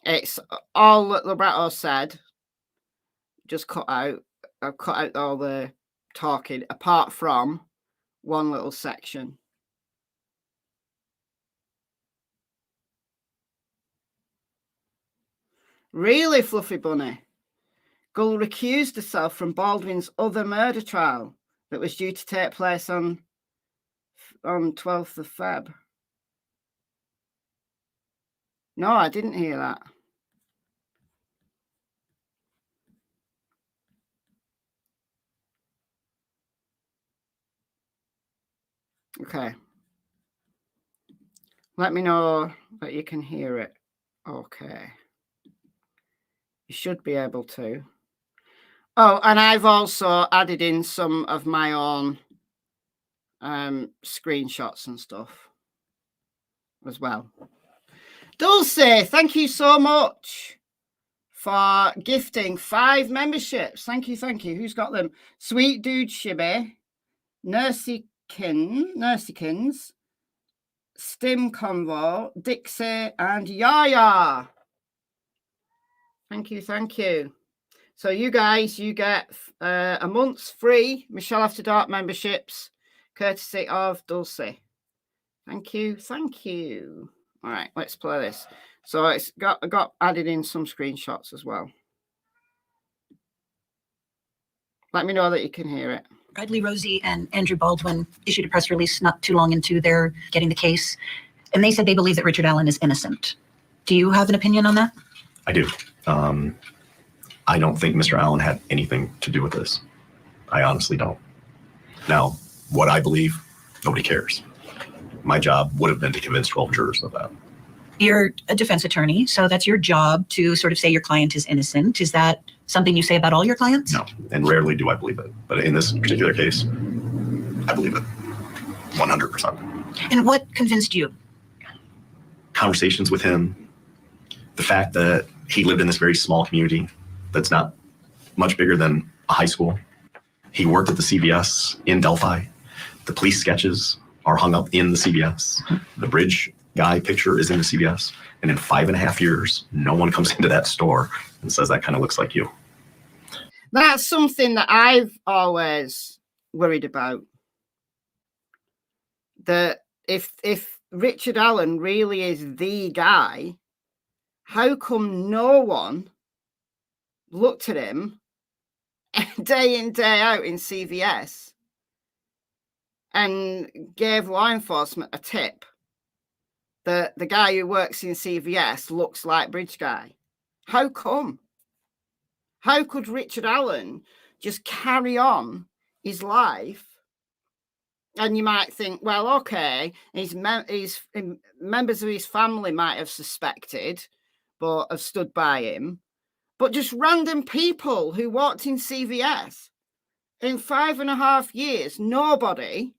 It's all that Labrato said, just cut out. I've cut out all the talking, apart from one little section. Really, Fluffy Bunny? Gull recused herself from Baldwin's other murder trial that was due to take place on 12th of Feb. No, I didn't hear that. Okay. Let me know that you can hear it. Okay. You should be able to. Oh, and I've also added in some of my own screenshots and stuff as well. Dulce, thank you so much for gifting 5 memberships. Thank you, thank you. Who's got them? Sweet Dude Shibby, Nursykins, Stim Convo, Dixie, and Yaya. Thank you, thank you. So you guys, you get a month's free Michelle After Dark memberships, courtesy of Dulce. Thank you, thank you. All right, let's play this. So it's got added in some screenshots as well. Let me know that you can hear it. Bradley Rosie and Andrew Baldwin issued a press release not too long into their getting the case, and they said they believe that Richard Allen is innocent. Do you have an opinion on that? I do. I don't think Mr. Allen had anything to do with this. I honestly don't. Now, what I believe, nobody cares. My job would have been to convince 12 jurors of that. You're a defense attorney, so that's your job to sort of say your client is innocent. Is that something you say about all your clients? No, and rarely do I believe it. But in this particular case, I believe it 100%. And what convinced you? Conversations with him, the fact that he lived in this very small community that's not much bigger than a high school. He worked at the CVS in Delphi. The police sketches are hung up in the CVS. The bridge guy picture is in the CVS. And in 5.5 years, no one comes into that store and says that kind of looks like you. That's something that I've always worried about. That if Richard Allen really is the guy, how come no one looked at him day in, day out in CVS and gave law enforcement a tip that the guy who works in CVS looks like Bridge Guy? How come? How could Richard Allen just carry on his life? And you might think, well, okay, his members of his family might have suspected, but have stood by him. But just random people who walked in CVS in 5.5 years, nobody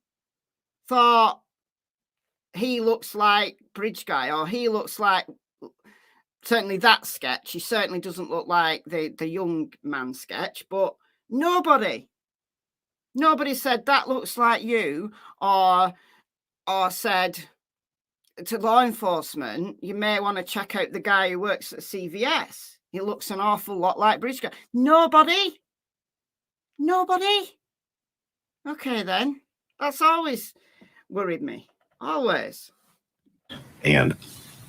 thought he looks like Bridge Guy, or he looks like, certainly that sketch. He certainly doesn't look like the young man sketch, but nobody said that looks like you, or said to law enforcement, you may want to check out the guy who works at CVS. He looks an awful lot like Bridge Guy. Nobody. Okay, then. That's always worried me. Always. And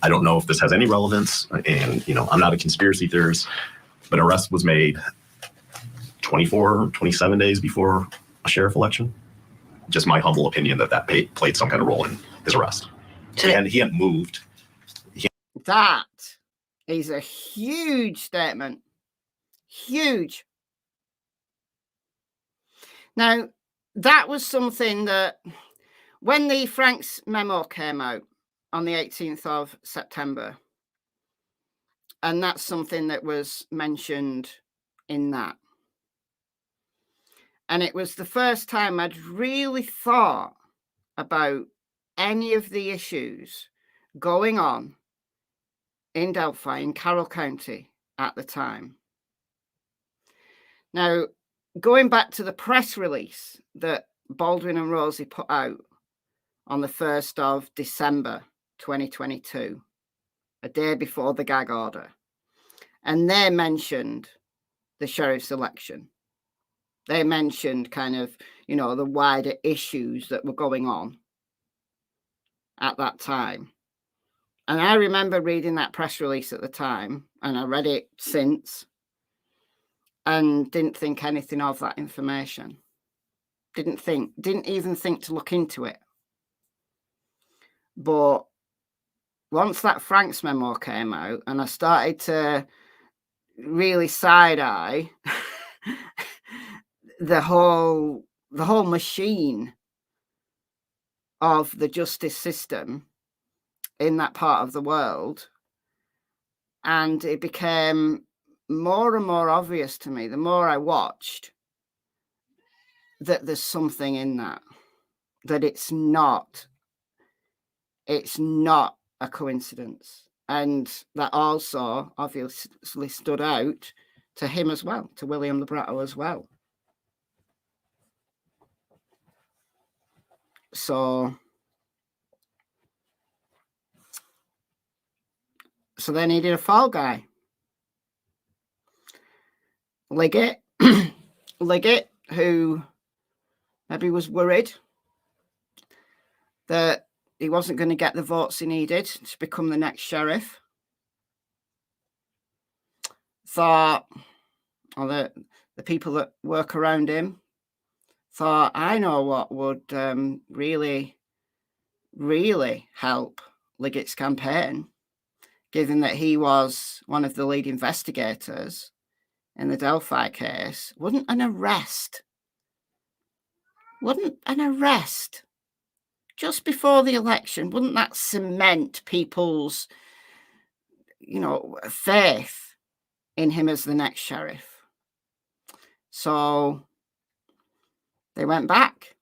I don't know if this has any relevance. And, I'm not a conspiracy theorist, but an arrest was made 27 days before a sheriff election. Just my humble opinion that played some kind of role in his arrest. And he hadn't moved. That is a huge statement. Huge. Now, that was something that when the Franks memo came out on the 18th of September, and that's something that was mentioned in that. And it was the first time I'd really thought about any of the issues going on in Delphi, in Carroll County at the time. Now, going back to the press release that Baldwin and Rosie put out on the 1st of December 2022, a day before the gag order, and they mentioned the sheriff's election. They mentioned kind of, you know, the wider issues that were going on at that time. And I remember reading that press release at the time, and I read it since, and didn't think anything of that information. Didn't even think to look into it. But once that Franks memo came out, and I started to really side-eye the whole machine of the justice system in that part of the world, and it became more and more obvious to me the more I watched that there's something in that it's not a coincidence, and that also obviously stood out to him as well, to William Labrato as well. So they needed a fall guy. Liggett, who maybe was worried that he wasn't going to get the votes he needed to become the next sheriff, thought, or the people that work around him thought, I know what would really, really help Liggett's campaign, given that he was one of the lead investigators in the Delphi case. Wouldn't an arrest just before the election, wouldn't that cement people's, you know, faith in him as the next sheriff? So they went back.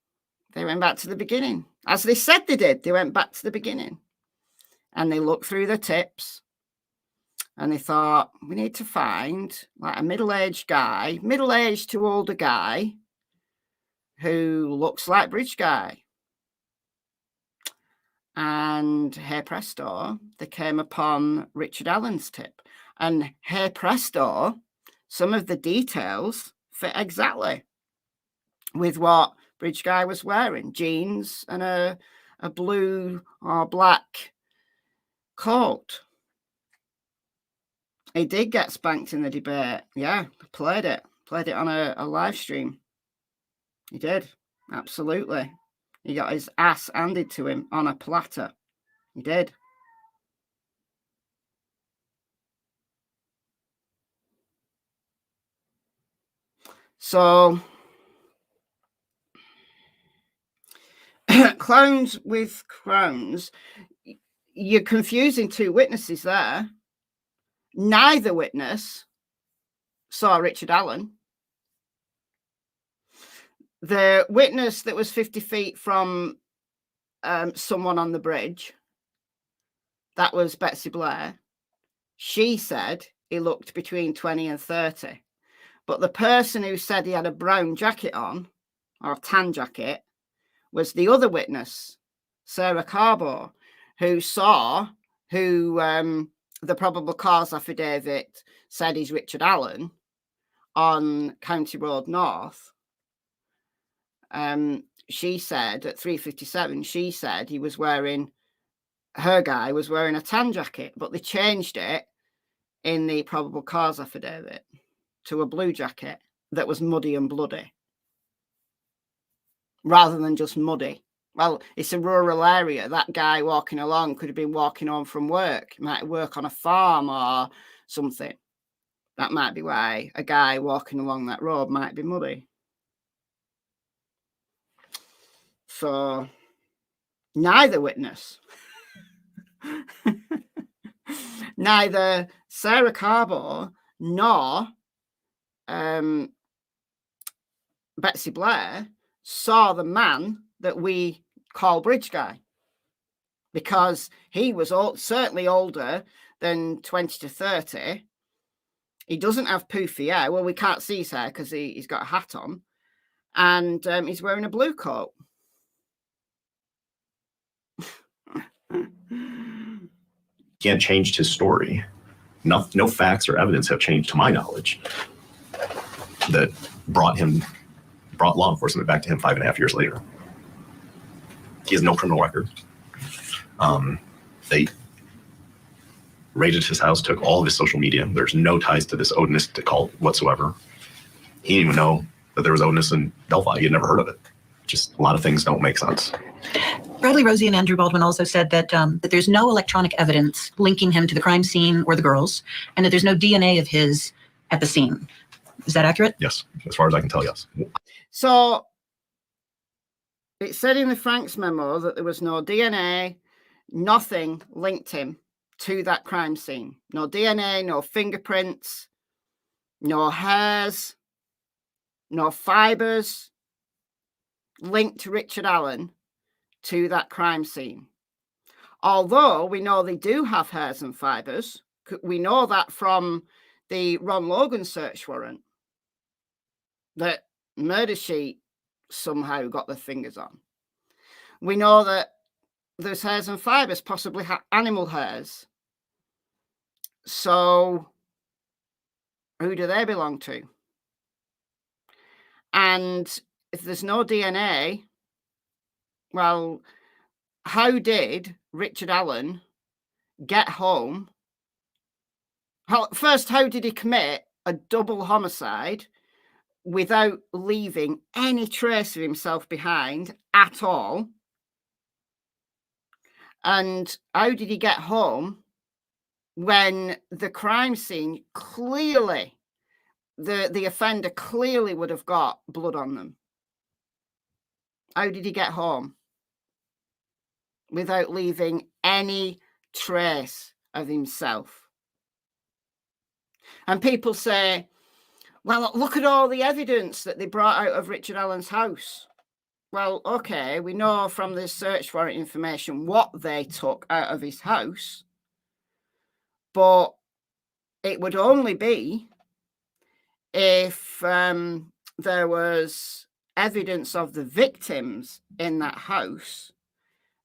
They went back to the beginning. As they said they did, they went back to the beginning. And they looked through the tips, and they thought, we need to find like a middle-aged to older guy who looks like Bridge Guy. And hey presto, they came upon Richard Allen's tip. And hey presto, some of the details fit exactly with what Bridge Guy was wearing. Jeans and a blue or black coat. He did get spanked in the debate. Yeah, played it on a live stream. He did, absolutely. He got his ass handed to him on a platter. He did. So, clowns with crowns. You're confusing two witnesses there. Neither witness saw Richard Allen. The witness that was 50 feet from someone on the bridge, that was Betsy Blair. She said he looked between 20 and 30. But the person who said he had a brown jacket on, or a tan jacket, was the other witness, Sarah Carbo, who the probable cause affidavit said is Richard Allen on County Road North. She said at 3:57, she said her guy was wearing a tan jacket, but they changed it in the probable cause affidavit to a blue jacket that was muddy and bloody, rather than just muddy. Well, it's a rural area. That guy walking along could have been walking home from work. He might work on a farm or something. That might be why a guy walking along that road might be muddy. So neither witness, neither Sarah Carbo nor Betsy Blair saw the man that we call Bridge Guy, because he was certainly older than 20 to 30. He doesn't have poofy hair. Well, we can't see his hair because he's got a hat on, and he's wearing a blue coat. He had changed his story. No facts or evidence have changed, to my knowledge, that brought law enforcement back to him 5.5 years later. He has no criminal record. They raided his house, took all of his social media. There's no ties to this Odinist cult whatsoever. He didn't even know that there was Odinist in Delphi. He had never heard of it. Just a lot of things don't make sense. Bradley Rosie and Andrew Baldwin also said that that there's no electronic evidence linking him to the crime scene or the girls, and that there's no DNA of his at the scene. Is that accurate? Yes, as far as I can tell, yes. So it said in the Franks memo that there was no DNA, nothing linked him to that crime scene. No DNA, no fingerprints, no hairs, no fibers linked to Richard Allen to that crime scene. Although we know they do have hairs and fibers. We know that from the Ron Logan search warrant that Murder Sheet somehow got their fingers on. We know that there's hairs and fibers, possibly animal hairs. So who do they belong to? And if there's no DNA, well, how did Richard Allen get home? First, how did he commit a double homicide without leaving any trace of himself behind at all? And how did he get home when the crime scene clearly, the offender clearly would have got blood on them? How did he get home without leaving any trace of himself? And people say, well, look at all the evidence that they brought out of Richard Allen's house. Well, okay, we know from the search warrant information what they took out of his house, but it would only be if there was evidence of the victims in that house,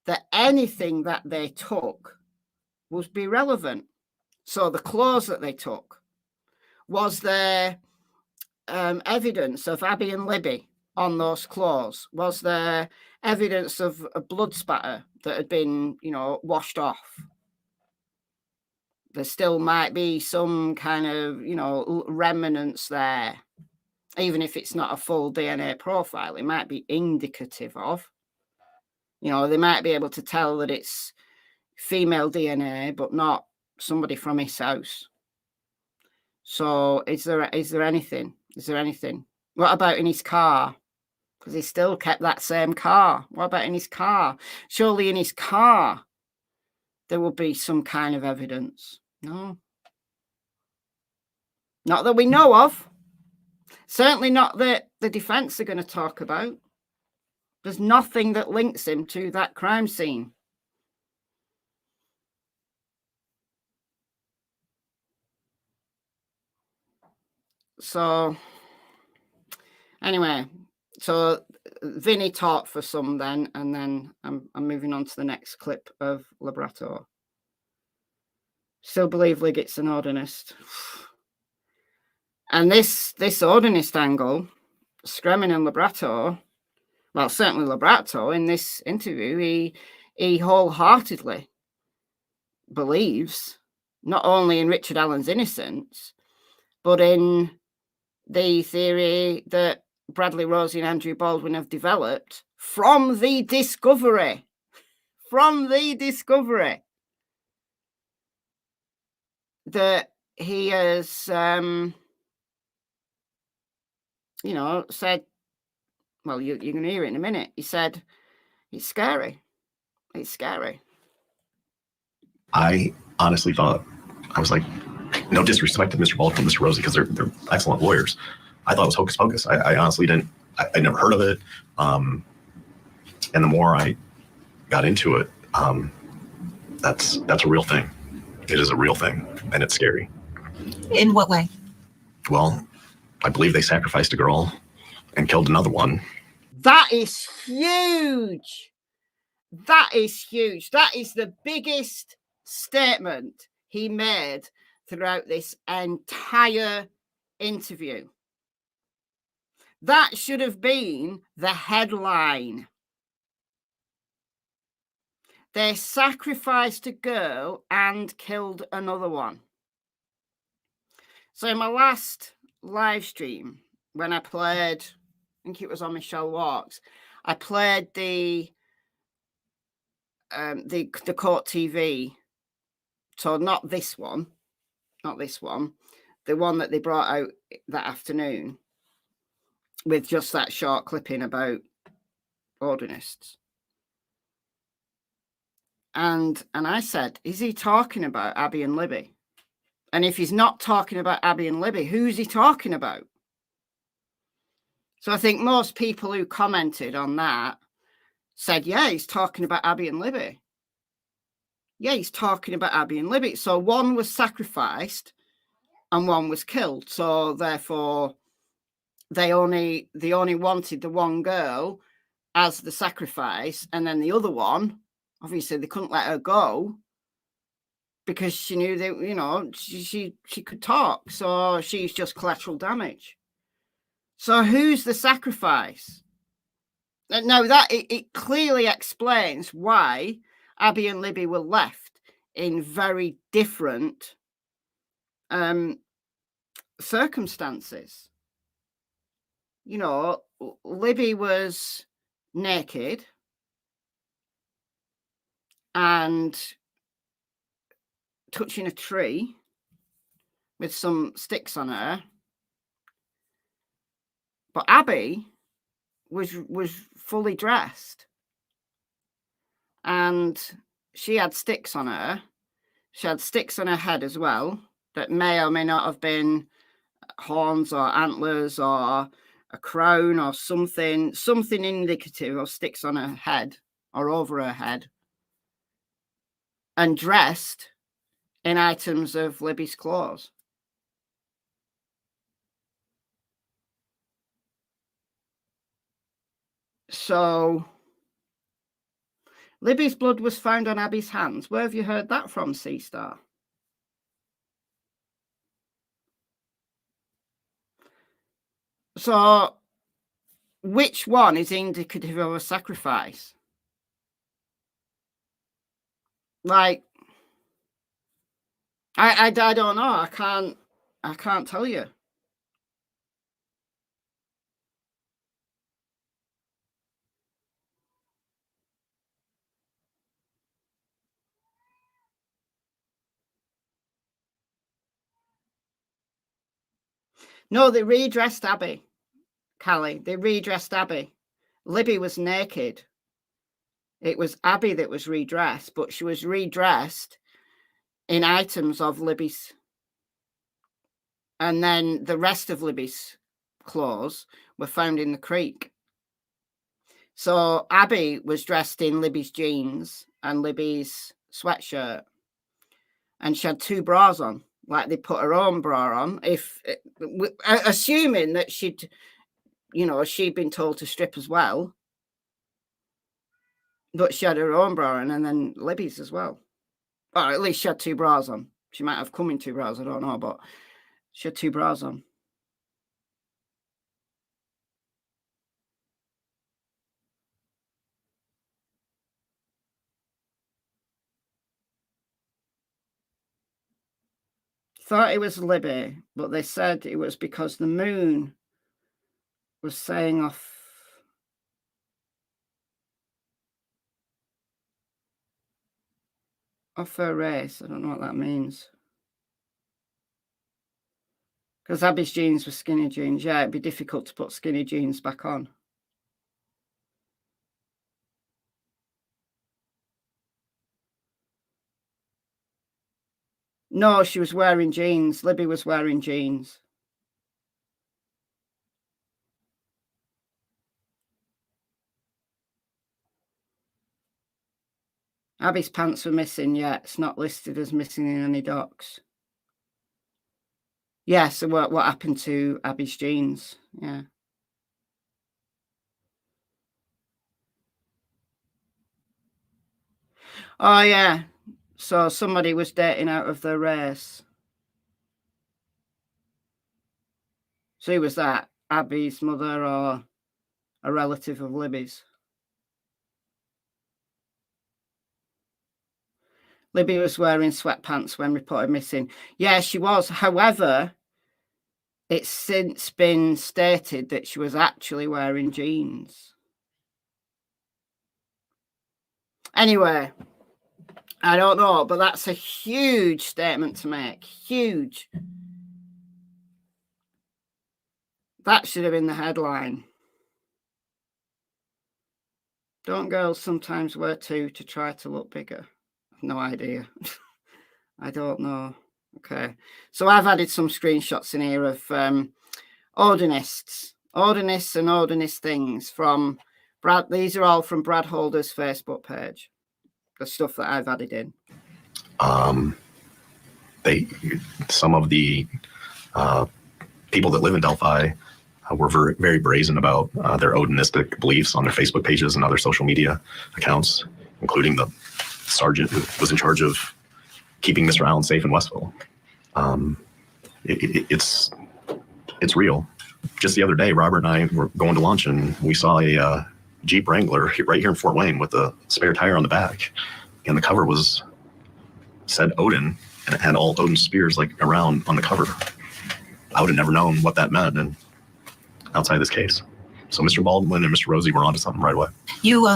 that anything that they took would be relevant. So the clothes that they took, was there evidence of Abby and Libby on those clothes? Was there evidence of a blood spatter that had been, washed off? There still might be some kind of, remnants there. Even if it's not a full DNA profile, it might be indicative of. They might be able to tell that it's female DNA, but not somebody from his house. So is there anything? Is there anything? What about in his car? Because he still kept that same car. What about in his car? Surely in his car, there will be some kind of evidence. No. Not that we know of. Certainly not that the defense are going to talk about. There's nothing that links him to that crime scene. So, anyway, so Vinny talked for some then, and then I'm moving on to the next clip of Labrato. Still believe Liggett's an Odinist. And this Odinist angle, Scremin and Labrato, well, certainly Labrato, in this interview, he wholeheartedly believes not only in Richard Allen's innocence, but in the theory that Bradley Rosie and Andrew Baldwin have developed from the discovery. That he has, said, well, you're going to hear it in a minute. He said It's scary. It's scary. I honestly thought, I was like, no disrespect to Mr. Baldwin and Mr. Rosie, because they're excellent lawyers. I thought it was hocus pocus. I honestly didn't. I never heard of it. And the more I got into it, that's a real thing. It is a real thing, and it's scary. In what way? Well, I believe they sacrificed a girl and killed another one. That is huge. That is huge. That is the biggest statement he made throughout this entire interview. That should have been the headline. They sacrificed a girl and killed another one. So in my last live stream, when I played, I think it was on Michelle Walks, I played the Court TV. So not this one, the one that they brought out that afternoon with just that short clipping about Odinists. And I said, is he talking about Abby and Libby? And if he's not talking about Abby and Libby, who's he talking about? So I think most people who commented on that said, yeah, he's talking about Abby and Libby. Yeah, he's talking about Abby and Libby. So one was sacrificed and one was killed. So therefore, they only wanted the one girl as the sacrifice, and then the other one, obviously they couldn't let her go because she knew that, you know, she could talk. So she's just collateral damage. So who's the sacrifice? Now that it clearly explains why Abby and Libby were left in very different circumstances. You know, Libby was naked and touching a tree with some sticks on her. But Abby was fully dressed. And she had sticks on her. She had sticks on her head as well that may or may not have been horns or antlers or a crown or something indicative of sticks on her head or over her head. And dressed in items of Libby's clothes. So Libby's blood was found on Abby's hands. Where have you heard that from, C-Star? So which one is indicative of a sacrifice? Like, I don't know. I can't tell you. No, they redressed Abby, Callie. They redressed Abby. Libby was naked. It was Abby that was redressed, but she was redressed in items of Libby's. And then the rest of Libby's clothes were found in the creek. So Abby was dressed in Libby's jeans and Libby's sweatshirt. And she had two bras on, like they put her own bra on. Assuming that she'd been told to strip as well. But she had her own bra on and then Libby's as well. Or at least she had two bras on. She might have come in two bras, I don't know, but she had two bras on. Thought it was Libby, but they said it was because the moon was saying off her race. I don't know what that means. Because Abby's jeans were skinny jeans. Yeah, it'd be difficult to put skinny jeans back on. No, she was wearing jeans. Libby was wearing jeans. Abby's pants were missing, yeah. It's not listed as missing in any docs. Yeah, so what happened to Abby's jeans? Yeah. Oh, yeah. So somebody was dating out of the race. So who was that? Abby's mother or a relative of Libby's? Libby was wearing sweatpants when reported missing. Yeah, she was. However, it's since been stated that she was actually wearing jeans. Anyway, I don't know, but that's a huge statement to make. Huge. That should have been the headline. Don't girls sometimes wear two to try to look bigger? No idea. I don't know. Okay. So I've added some screenshots in here of Odinists and Odinist things from Brad. These are all from Brad Holder's Facebook page. The stuff that I've added in. Some of the people that live in Delphi were very, very brazen about their Odinistic beliefs on their Facebook pages and other social media accounts, including the sergeant who was in charge of keeping Mr. Allen safe in Westfall. It's real. Just the other day, Robert and I were going to lunch and we saw a Jeep Wrangler right here in Fort Wayne with a spare tire on the back, and the cover said Odin, and it had all Odin spears like around on the cover. I would have never known what that meant, and outside this case. So Mr. Baldwin and Mr. Rosie were onto something right away. You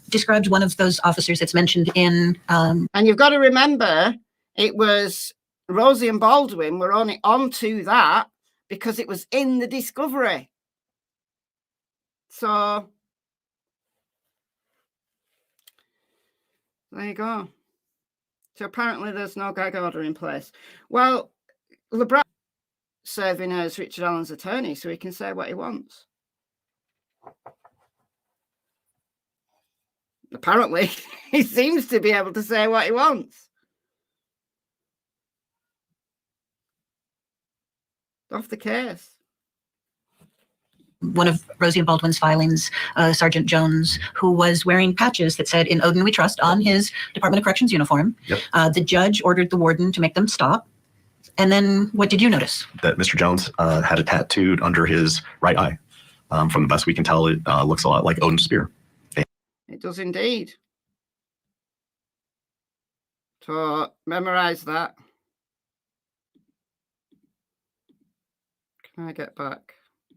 described one of those officers that's mentioned in... And you've got to remember, it was Rosie and Baldwin were only onto that because it was in the discovery. So there you go. So apparently there's no gag order in place. Well, Labrato serving as Richard Allen's attorney, so he can say what he wants. Apparently, he seems to be able to say what he wants. Off the case. One of Rosie and Baldwin's filings, Sergeant Jones, who was wearing patches that said "In Odin We Trust" on his Department of Corrections uniform. Yep. The judge ordered the warden to make them stop. And then what did you notice? That Mr. Jones had it tattooed under his right eye. From the best we can tell, it looks a lot like Odin's spear. It does indeed. So memorize that. Can I get back?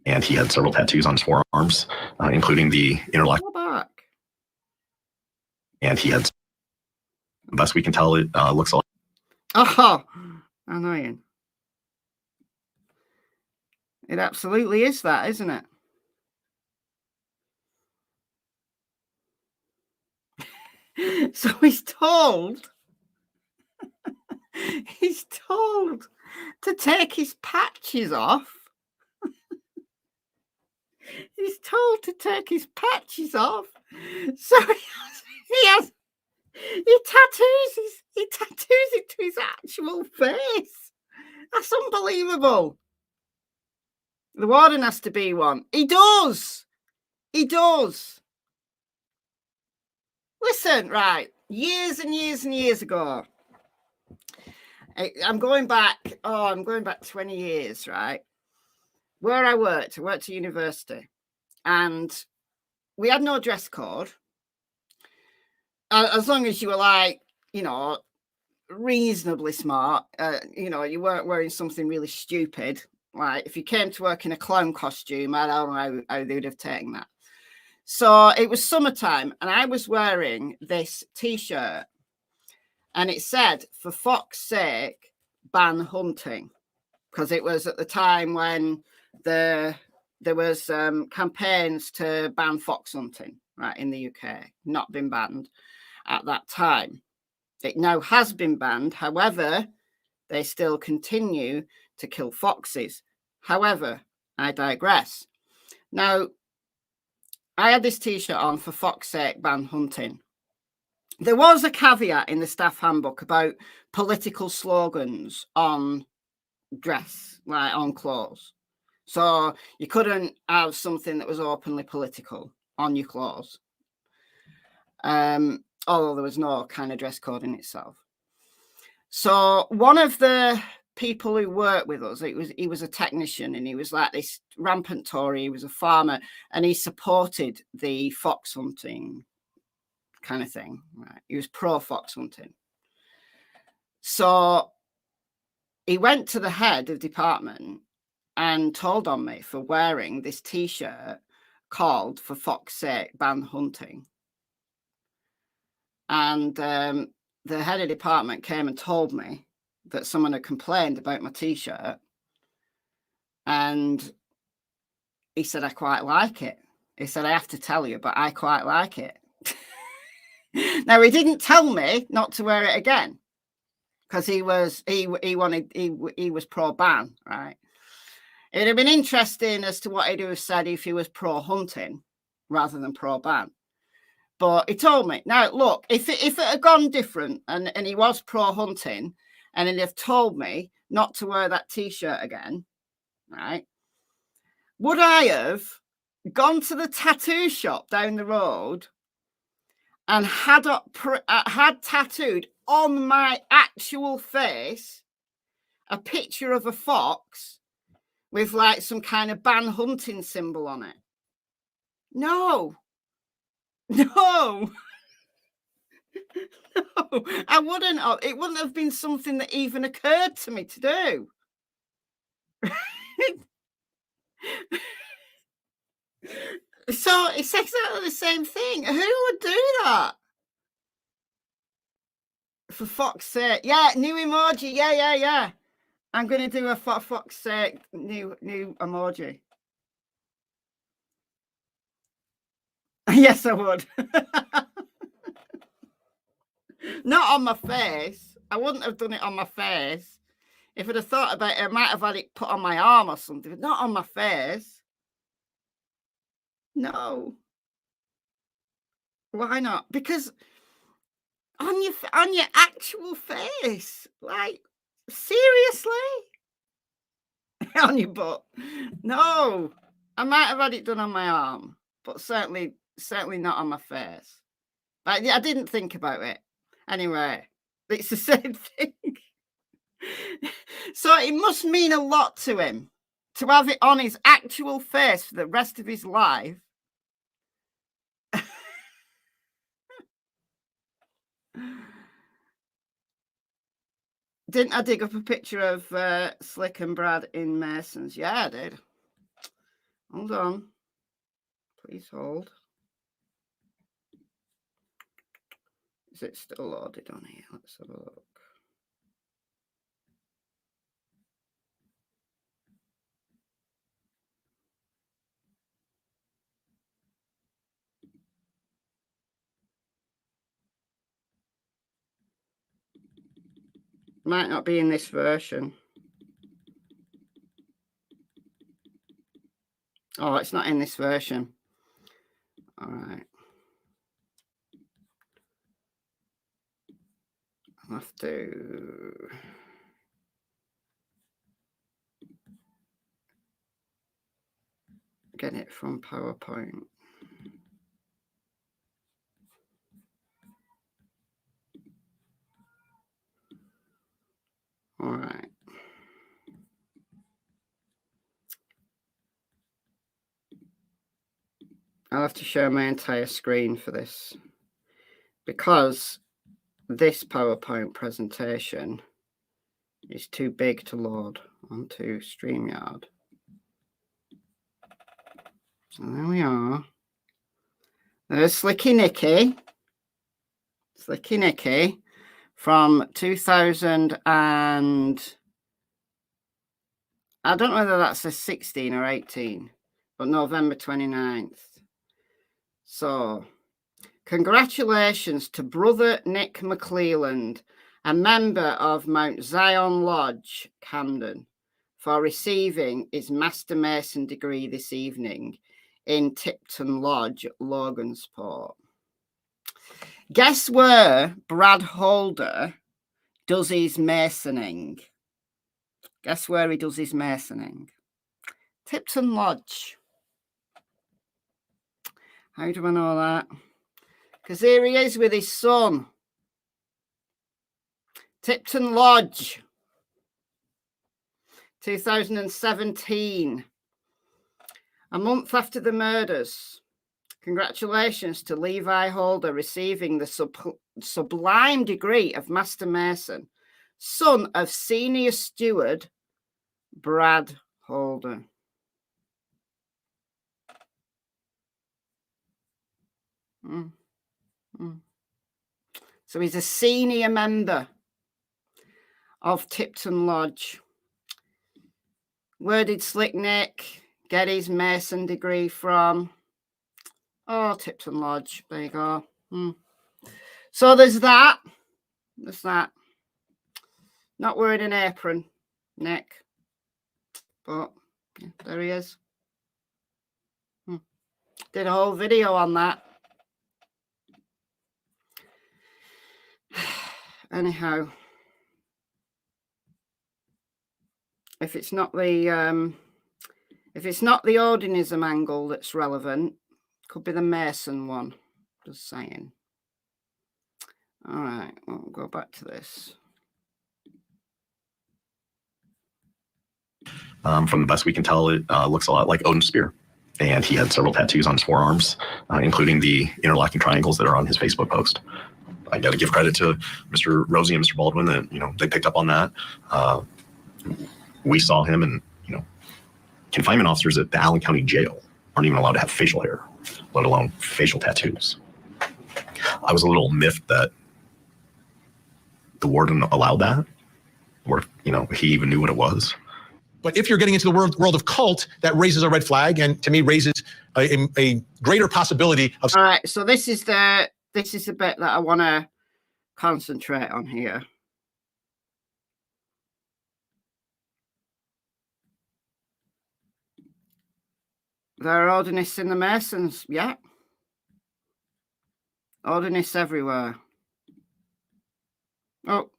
And he had several tattoos on his forearms, including the interlock. Go back. And he had, the best we can tell, it looks a lot. Oh, annoying. It absolutely is that, isn't it? So he's told to take his patches off. He's told to take his patches off. So he tattoos it to his actual face. That's unbelievable. The warden has to be one. He does. He does. Listen, right, years and years and years ago, I'm going back 20 years, right? Where I worked at university, and we had no dress code. As long as you were like, reasonably smart, you weren't wearing something really stupid. Like if you came to work in a clown costume, I don't know how they would have taken that. So it was summertime and I was wearing this T-shirt and it said, "For fuck's sake, ban hunting." Because it was at the time when there was campaigns to ban fox hunting, right, in the UK. Not been banned at that time. It now has been banned. However, they still continue to kill foxes. However, I digress. Now, I had this t-shirt on for fox's sake, ban hunting. There was a caveat in the staff handbook about political slogans on dress, like on clothes. So you couldn't have something that was openly political on your clothes. Although there was no kind of dress code in itself. So one of the people who worked with us, he was a technician, and he was like this rampant Tory. He was a farmer, and he supported the fox hunting kind of thing. Right? He was pro fox hunting. So he went to the head of department and told on me for wearing this t-shirt called "For Fox's Sake, Ban Hunting." And the head of department came and told me that someone had complained about my t-shirt, and he said, I quite like it. He said, I have to tell you, but I quite like it. Now, he didn't tell me not to wear it again, because he was pro-ban, right? It'd have been interesting as to what he'd have said if he was pro-hunting rather than pro-ban. But he told me, now, look, if it had gone different and he was pro-hunting and he'd have told me not to wear that t-shirt again, right, would I have gone to the tattoo shop down the road and had tattooed on my actual face a picture of a fox with like some kind of ban hunting symbol on it? No. No, no, I wouldn't have. It wouldn't have been something that even occurred to me to do. So it's exactly the same thing. Who would do that? For fuck's sake. Yeah, new emoji. Yeah. I'm going to do a for fuck's sake new emoji. Yes, I would. Not on my face. I wouldn't have done it on my face. If I'd have thought about it, I might have had it put on my arm or something, but not on my face. No. Why not? Because on your actual face, like, seriously? On your butt? No. I might have had it done on my arm, but certainly not on my face. I didn't think about it. Anyway, it's the same thing. So it must mean a lot to him to have it on his actual face for the rest of his life. Didn't I dig up a picture of Slick and Brad in Masons? Yeah, I did. Hold on. Please hold. Is it still loaded on here? Let's have a look. Might not be in this version. Oh, it's not in this version. All right. I'll have to get it from PowerPoint. All right. I'll have to share my entire screen for this because this PowerPoint presentation is too big to load onto StreamYard. So there we are. There's Slicky Nicky from 2000 and I don't know whether that's a 16 or 18, but November 29th. So congratulations to brother Nick McClelland a member of Mount Zion Lodge, Camden, for receiving his Master Mason degree this evening in Tipton Lodge, Logansport. Guess where Brad Holder does his masoning? Guess where he does his masoning? Tipton Lodge. How do I know that? Because here he is with his son. Tipton Lodge. 2017. A month after the murders. Congratulations to Levi Holder receiving the sublime degree of Master Mason, son of senior steward Brad Holder. So he's a senior member of Tipton Lodge. Where did Slick Nick get his Mason degree from? Oh, Tipton Lodge. There you go. So there's that. There's that. Not wearing an apron, Nick. But yeah, there he is. Did a whole video on that. Anyhow, if it's not the Odinism angle that's relevant, could be the Mason one. Just saying. All right, we'll go back to this. From the best we can tell, it looks a lot like Odin's spear. And he had several tattoos on his forearms, including the interlocking triangles that are on his Facebook post. I got to give credit to Mr. Rosie and Mr. Baldwin that, they picked up on that. We saw him, and, confinement officers at the Allen County Jail aren't even allowed to have facial hair, let alone facial tattoos. I was a little miffed that the warden allowed that, or, he even knew what it was. But if you're getting into the world of cult, that raises a red flag, and to me raises a greater possibility of. All right, so this is the bit that I want to concentrate on here. There are Odinists in the Masons, yeah. Odinists everywhere. Oh.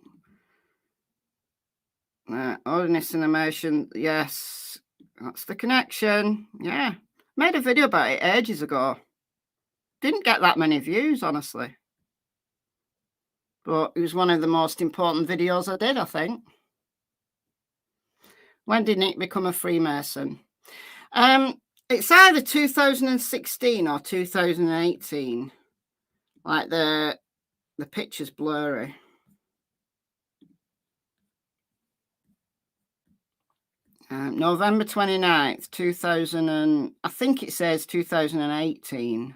Odinists in the Mason, yes. That's the connection, yeah. Made a video about it ages ago. Didn't get that many views, honestly. But it was one of the most important videos I did, I think. When did Nick become a Freemason? It's either 2016 or 2018. Like the picture's blurry. November 29th, 2000 I think it says 2018.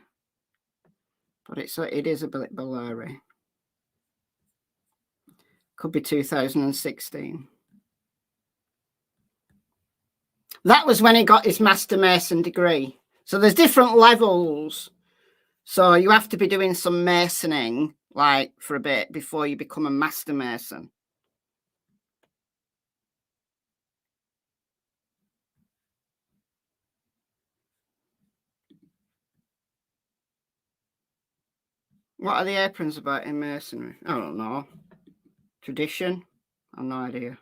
But it is a bit blurry. Could be 2016. That was when he got his Master Mason degree. So there's different levels. So you have to be doing some masoning, like, for a bit before you become a Master Mason. What are the aprons about in masonry? I don't know. Tradition? I have no idea.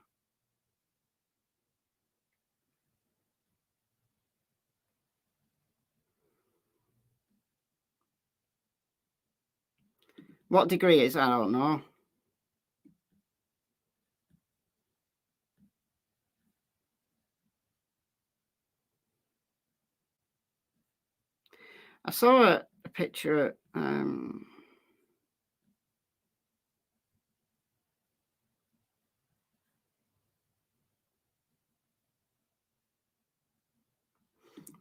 What degree is? I don't know. I saw a picture.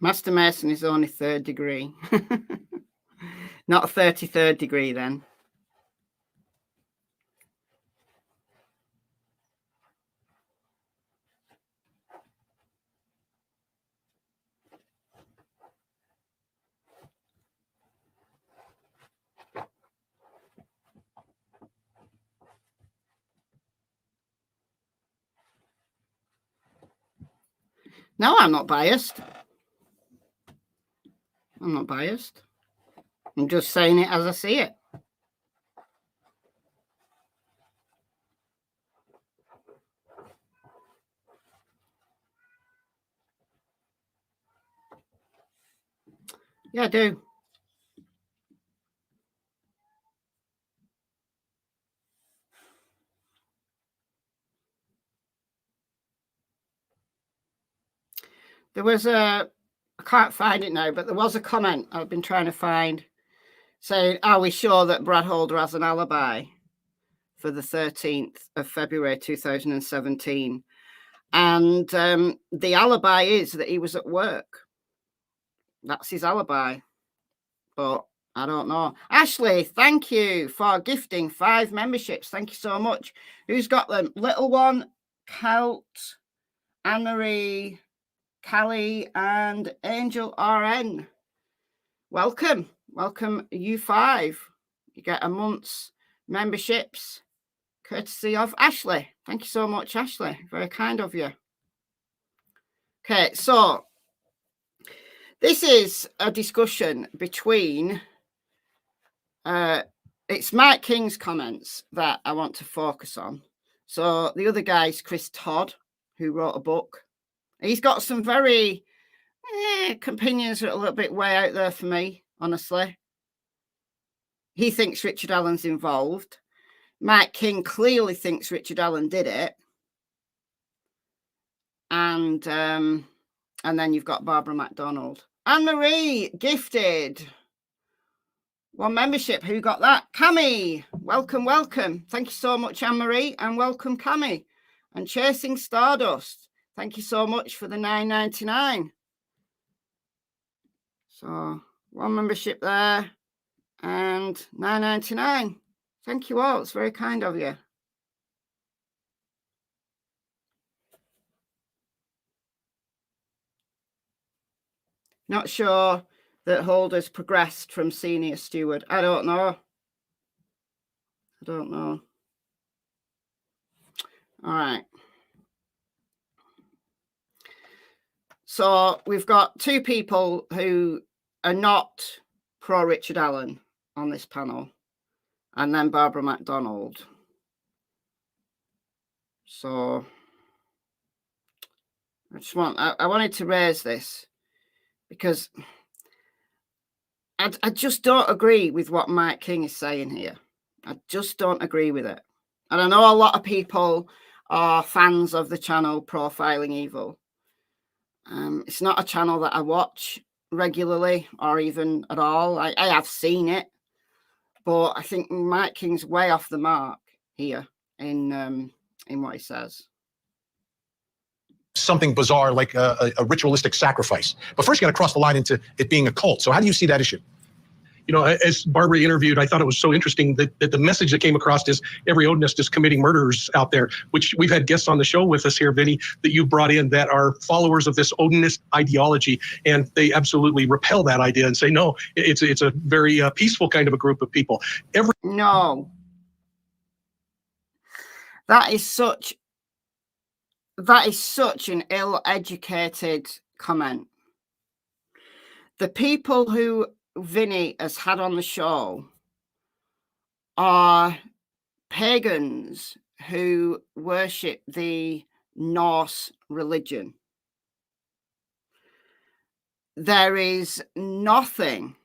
Master Mason is only 3rd degree. Not a 33rd degree then. No, I'm not biased. I'm not biased. I'm just saying it as I see it. Yeah, I do. There was I can't find it now, but there was a comment I've been trying to find saying, are we sure that Brad Holder has an alibi for the 13th of February 2017? And the alibi is that he was at work. That's his alibi. But I don't know. Ashley, thank you for gifting 5 memberships. Thank you so much. Who's got them? Little One, Cout, Anne-Marie, Callie, and Angel RN. Welcome. Welcome, you 5. You get a month's memberships courtesy of Ashley. Thank you so much, Ashley. Very kind of you. Okay, so this is a discussion between, it's Mike King's comments that I want to focus on. So the other guy is Chris Todd, who wrote a book. He's got some very, opinions are a little bit way out there for me, honestly. He thinks Richard Allen's involved. Mike King clearly thinks Richard Allen did it. And then you've got Barbara MacDonald. Anne-Marie gifted 1 membership. Who got that? Cami. Welcome, welcome. Thank you so much, Anne-Marie, and welcome, Cami. And Chasing Stardust. Thank you so much for the $9.99. So 1 membership there and $9.99. Thank you all. It's very kind of you. Not sure that Holder's progressed from senior steward. I don't know. I don't know. All right. So we've got 2 people who are not pro Richard Allen on this panel, and then Barbara MacDonald. So I wanted to raise this because I just don't agree with what Mike King is saying here. I just don't agree with it. And I know a lot of people are fans of the channel Profiling Evil. It's not a channel that I watch regularly or even at all. I have seen it, but I think Mike King's way off the mark here in what he says. Something bizarre like a ritualistic sacrifice. But first, you got to cross the line into it being a cult. So how do you see that issue? You know, as Barbara interviewed, I thought it was so interesting that the message that came across is every Odinist is committing murders out there, which we've had guests on the show with us here, Vinny, that you brought in that are followers of this Odinist ideology, and they absolutely repel that idea and say, no, it's a very peaceful kind of a group of people. No. That is such an ill-educated comment. The people who Vinny has had on the show are pagans who worship the Norse religion. There is nothing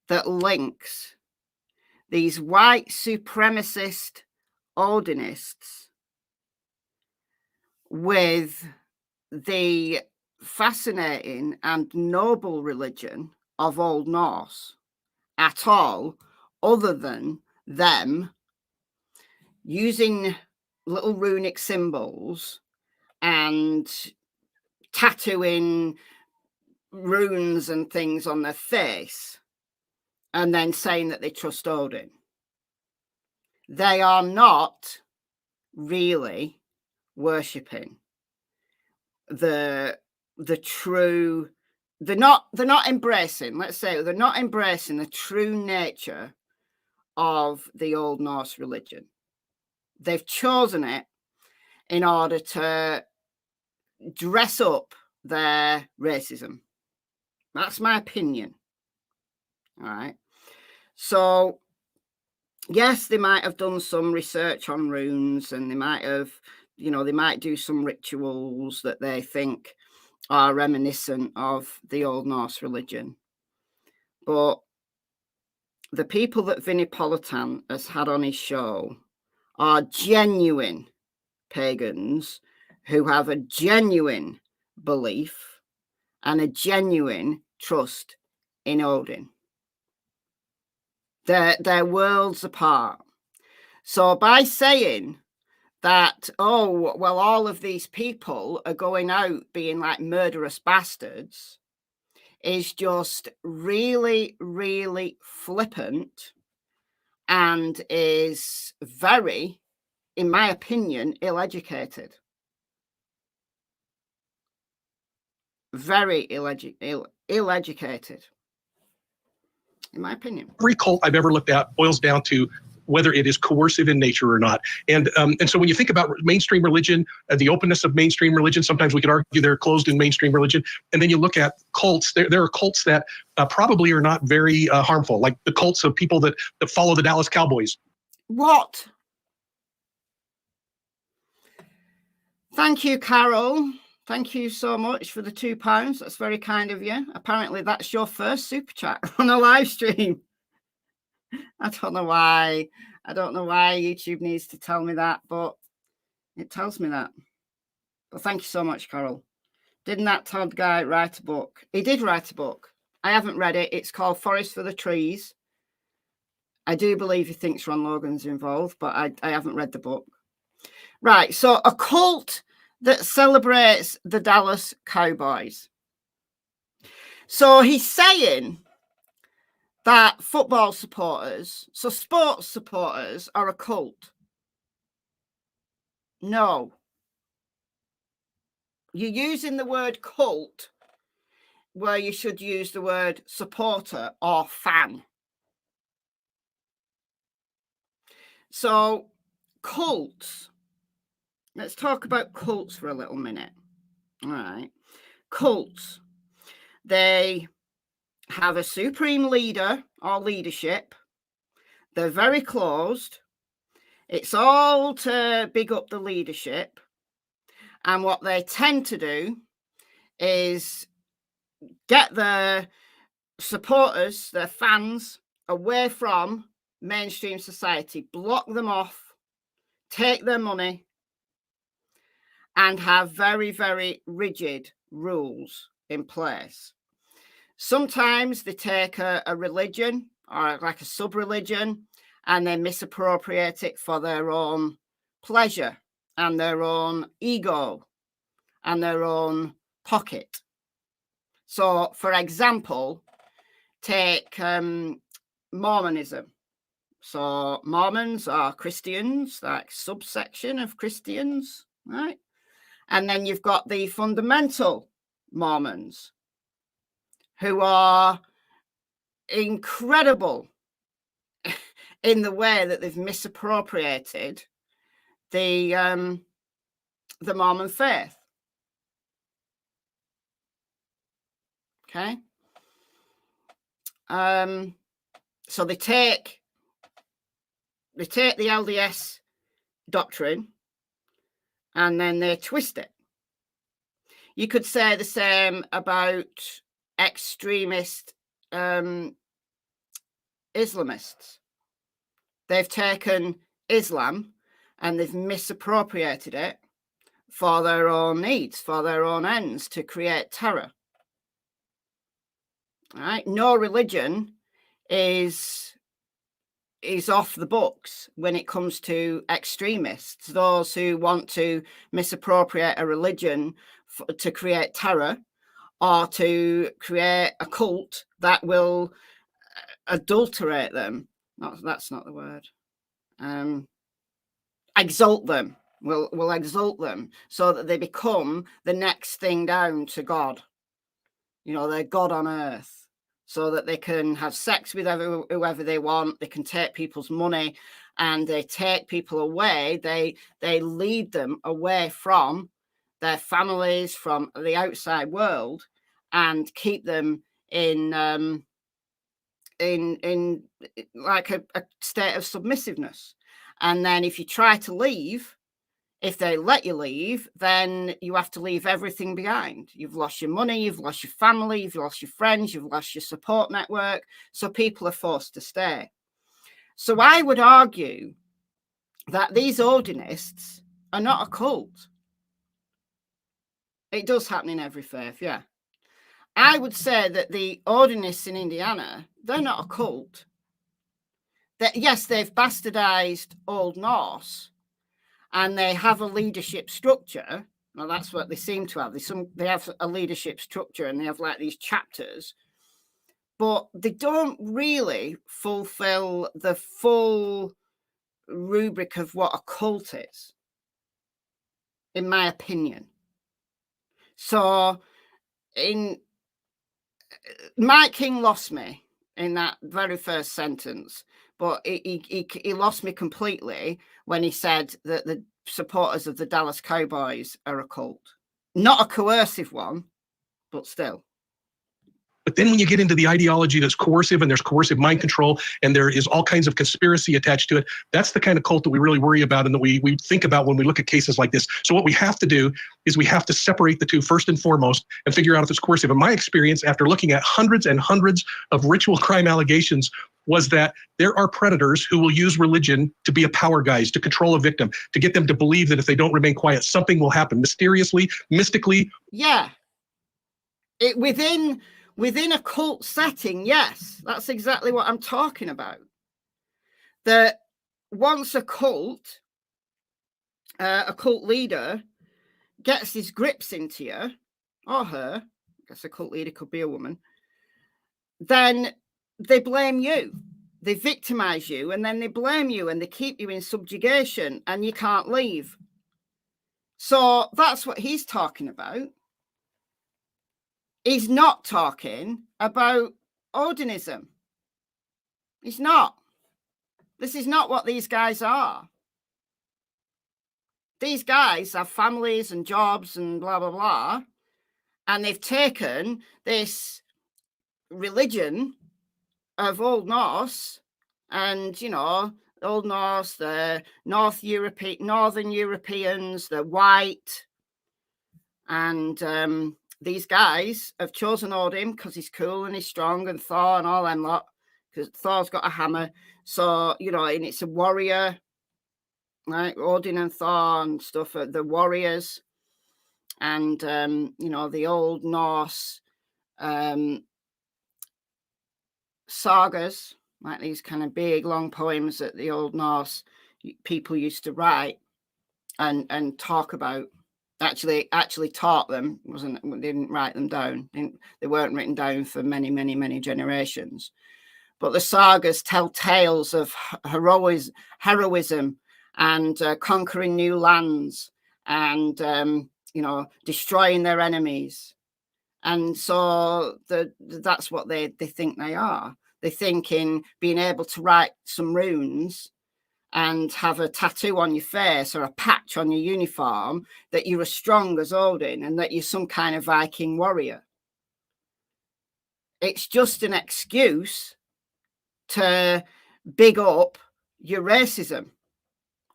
that links these white supremacist Odinists with the fascinating and noble religion of Old Norse at all, other than them using little runic symbols and tattooing runes and things on their face and then saying that they trust Odin. They are not really worshipping the true, they're not embracing, let's say, they're not embracing the true nature of the Old Norse religion. They've chosen it in order to dress up their racism. That's my opinion. All right. So, yes, they might have done some research on runes, and they might have, you know, they might do some rituals that they think are reminiscent of the Old Norse religion. But the people that Vinnie Politan has had on his show are genuine pagans who have a genuine belief and a genuine trust in Odin. They're worlds apart. So by saying that, oh, well, all of these people are going out being like murderous bastards, is just really, really flippant and is very, in my opinion, ill-educated. Very ill-educated, in my opinion. Every cult I've ever looked at boils down to whether it is coercive in nature or not. And so when you think about mainstream religion, the openness of mainstream religion, sometimes we could argue they're closed in mainstream religion. And then you look at cults, there are cults that probably are not very harmful, like the cults of people that follow the Dallas Cowboys. What? Thank you, Carol. Thank you so much for the £2. That's very kind of you. Apparently, that's your first super chat on a live stream. I don't know why. I don't know why YouTube needs to tell me that, but it tells me that. But thank you so much, Carol. Didn't that Todd guy write a book? He did write a book. I haven't read it. It's called Forest for the Trees. I do believe he thinks Ron Logan's involved, but I haven't read the book. Right, so a cult that celebrates the Dallas Cowboys. So he's saying that football supporters, so sports supporters, are a cult. No. You're using the word cult where you should use the word supporter or fan. So cults. Let's talk about cults for a little minute. All right. Cults. They have a supreme leader or leadership. They're very closed. It's all to big up the leadership. And what they tend to do is get their supporters, their fans, away from mainstream society, block them off, take their money, and have very, very rigid rules in place. Sometimes they take a religion or like a sub-religion and they misappropriate it for their own pleasure and their own ego and their own pocket. So, for example, take Mormonism. So Mormons are Christians, like subsection of Christians, right? And then you've got the fundamental Mormons, who are incredible in the way that they've misappropriated the Mormon faith. Okay. So they take the LDS doctrine and then they twist it. You could say the same about extremist Islamists. They've taken Islam and they've misappropriated it for their own needs, for their own ends, to create terror. All right? No religion is off the books when it comes to extremists, those who want to misappropriate a religion to create terror or to create a cult that will adulterate them. That's not the word. Exalt them. Will exalt them so that they become the next thing down to God. You know, they're God on earth, so that they can have sex with whoever they want. They can take people's money and they take people away. They lead them away from their families from the outside world and keep them in like a state of submissiveness. And then if you try to leave, if they let you leave, then you have to leave everything behind. You've lost your money, you've lost your family, you've lost your friends, you've lost your support network. So people are forced to stay. So I would argue that these Odinists are not a cult. It does happen in every faith, yeah. I would say that the Odinists in Indiana, they're not a cult. That, yes, they've bastardized Old Norse, and they have a leadership structure. Well, that's what they seem to have. They have a leadership structure, and they have like these chapters, but they don't really fulfill the full rubric of what a cult is, in my opinion. So Mike King lost me in that very first sentence, but he lost me completely when he said that the supporters of the Dallas Cowboys are a cult. Not a coercive one, but still. But then when you get into the ideology that's coercive, and there's coercive mind control, and there is all kinds of conspiracy attached to it, that's the kind of cult that we really worry about and that we think about when we look at cases like this. So what we have to do is we have to separate the two first and foremost and figure out if it's coercive. In my experience, after looking at hundreds and hundreds of ritual crime allegations, was that there are predators who will use religion to be a power guise, to control a victim, to get them to believe that if they don't remain quiet, something will happen mysteriously, mystically. Yeah. Within a cult setting, yes, that's exactly what I'm talking about. That once a cult leader gets his grips into you, or her, I guess a cult leader could be a woman, then they blame you. They victimize you, and then they blame you, and they keep you in subjugation, and you can't leave. So that's what he's talking about. He's not talking about Odinism. He's not. This is not what these guys are. These guys have families and jobs and blah, blah, blah. And they've taken this religion of Old Norse and, you know, Old Norse, the Northern Europeans, the white, and these guys have chosen Odin because he's cool and he's strong, and Thor and all them lot, because Thor's got a hammer. So, you know, and it's a warrior, right? Odin and Thor and stuff are the warriors. And, you know, the Old Norse sagas, like these kind of big, long poems that the Old Norse people used to write and talk about. Actually taught them, they didn't write them down. They weren't written down for many generations. But the sagas tell tales of heroism and conquering new lands and, you know, destroying their enemies. And so that's what they think they are. They think in being able to write some runes and have a tattoo on your face or a patch on your uniform that you're as strong as Odin and that you're some kind of Viking warrior. It's just an excuse to big up your racism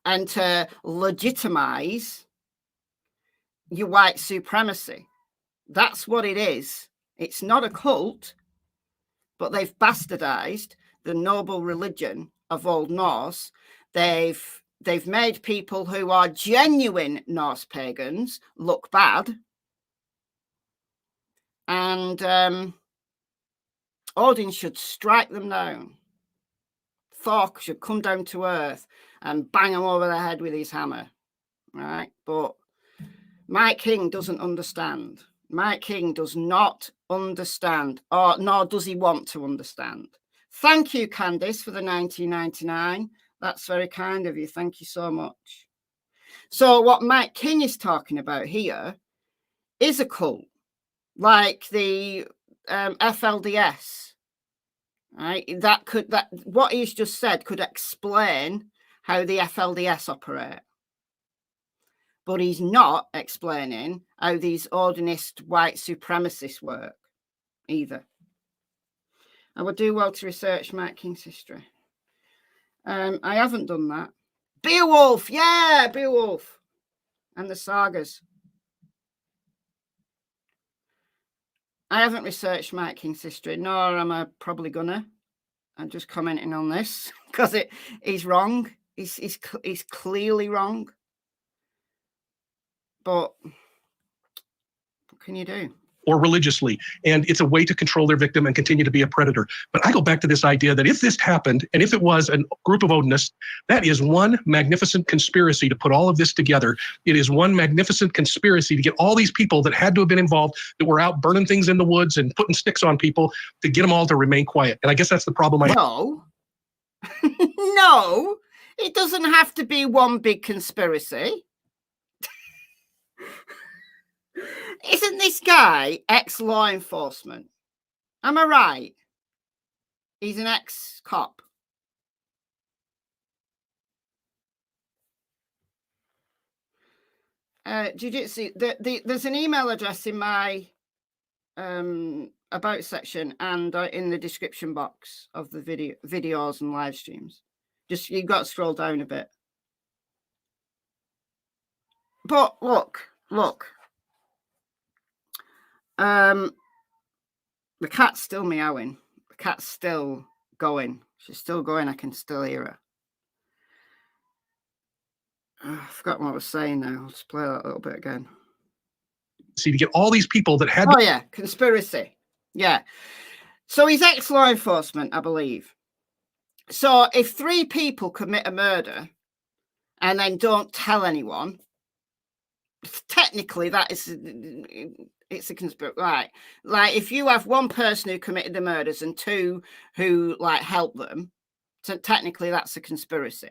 and to legitimize your white supremacy. That's what it is. It's not a cult, but they've bastardized the noble religion of Old Norse. They've made people who are genuine Norse pagans look bad. And Odin should strike them down. Thor should come down to earth and bang them over the head with his hammer. Right? But Mike King doesn't understand. Mike King does not understand, nor does he want to understand. Thank you, Candice, for the 1999. That's very kind of you. Thank you so much. So what Mike King is talking about here is a cult, like the FLDS. Right? That what he's just said could explain how the FLDS operate. but he's not explaining how these Odinist white supremacists work either. I would do well to research Mike King's history. I haven't done that. Beowulf, yeah, Beowulf and the sagas. I haven't researched Mike King's history, nor am I probably gonna. I'm just commenting on this because he's wrong. He's clearly wrong. But what can you do? Or religiously, and it's a way to control their victim and continue to be a predator. But I go back to this idea that if this happened, and if it was a group of Odinists, that is one magnificent conspiracy to put all of this together. It is one magnificent conspiracy to get all these people that had to have been involved, that were out burning things in the woods and putting sticks on people, to get them all to remain quiet. And I guess that's the problem I have. No. No, it doesn't have to be one big conspiracy. Isn't this guy ex-law enforcement? Am I right? He's an ex-cop. Jiu-Jitsu. There's an email address in my about section and in the description box of the videos and live streams. Just you've got to scroll down a bit. But look. The cat's still meowing. The cat's still going. She's still going. I can still hear her. I forgot what I was saying now. I'll just play that a little bit again. See, to get all these people that had. Oh, yeah. Conspiracy. Yeah. So he's ex-law enforcement, I believe. So if 3 people commit a murder and then don't tell anyone, technically that is... It's a conspiracy, right? Like if you have 1 person who committed the murders and 2 who like helped them, so technically that's a conspiracy.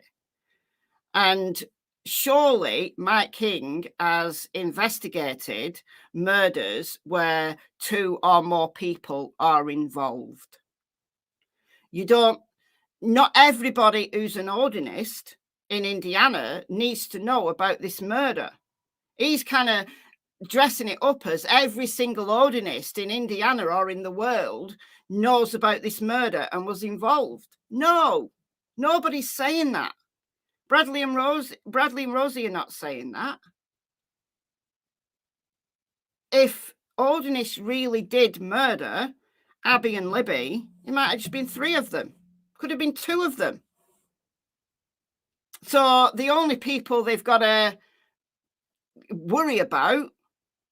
And surely Mike King has investigated murders where 2 or more people are involved. Not everybody who's an Odinist in Indiana needs to know about this murder. He's kind of dressing it up as every single Odinist in Indiana or in the world knows about this murder and was involved. No, nobody's saying that. Bradley and Rosie are not saying that. If Odinists really did murder Abby and Libby, it might have just been 3 of them. Could have been 2 of them. So the only people they've got to worry about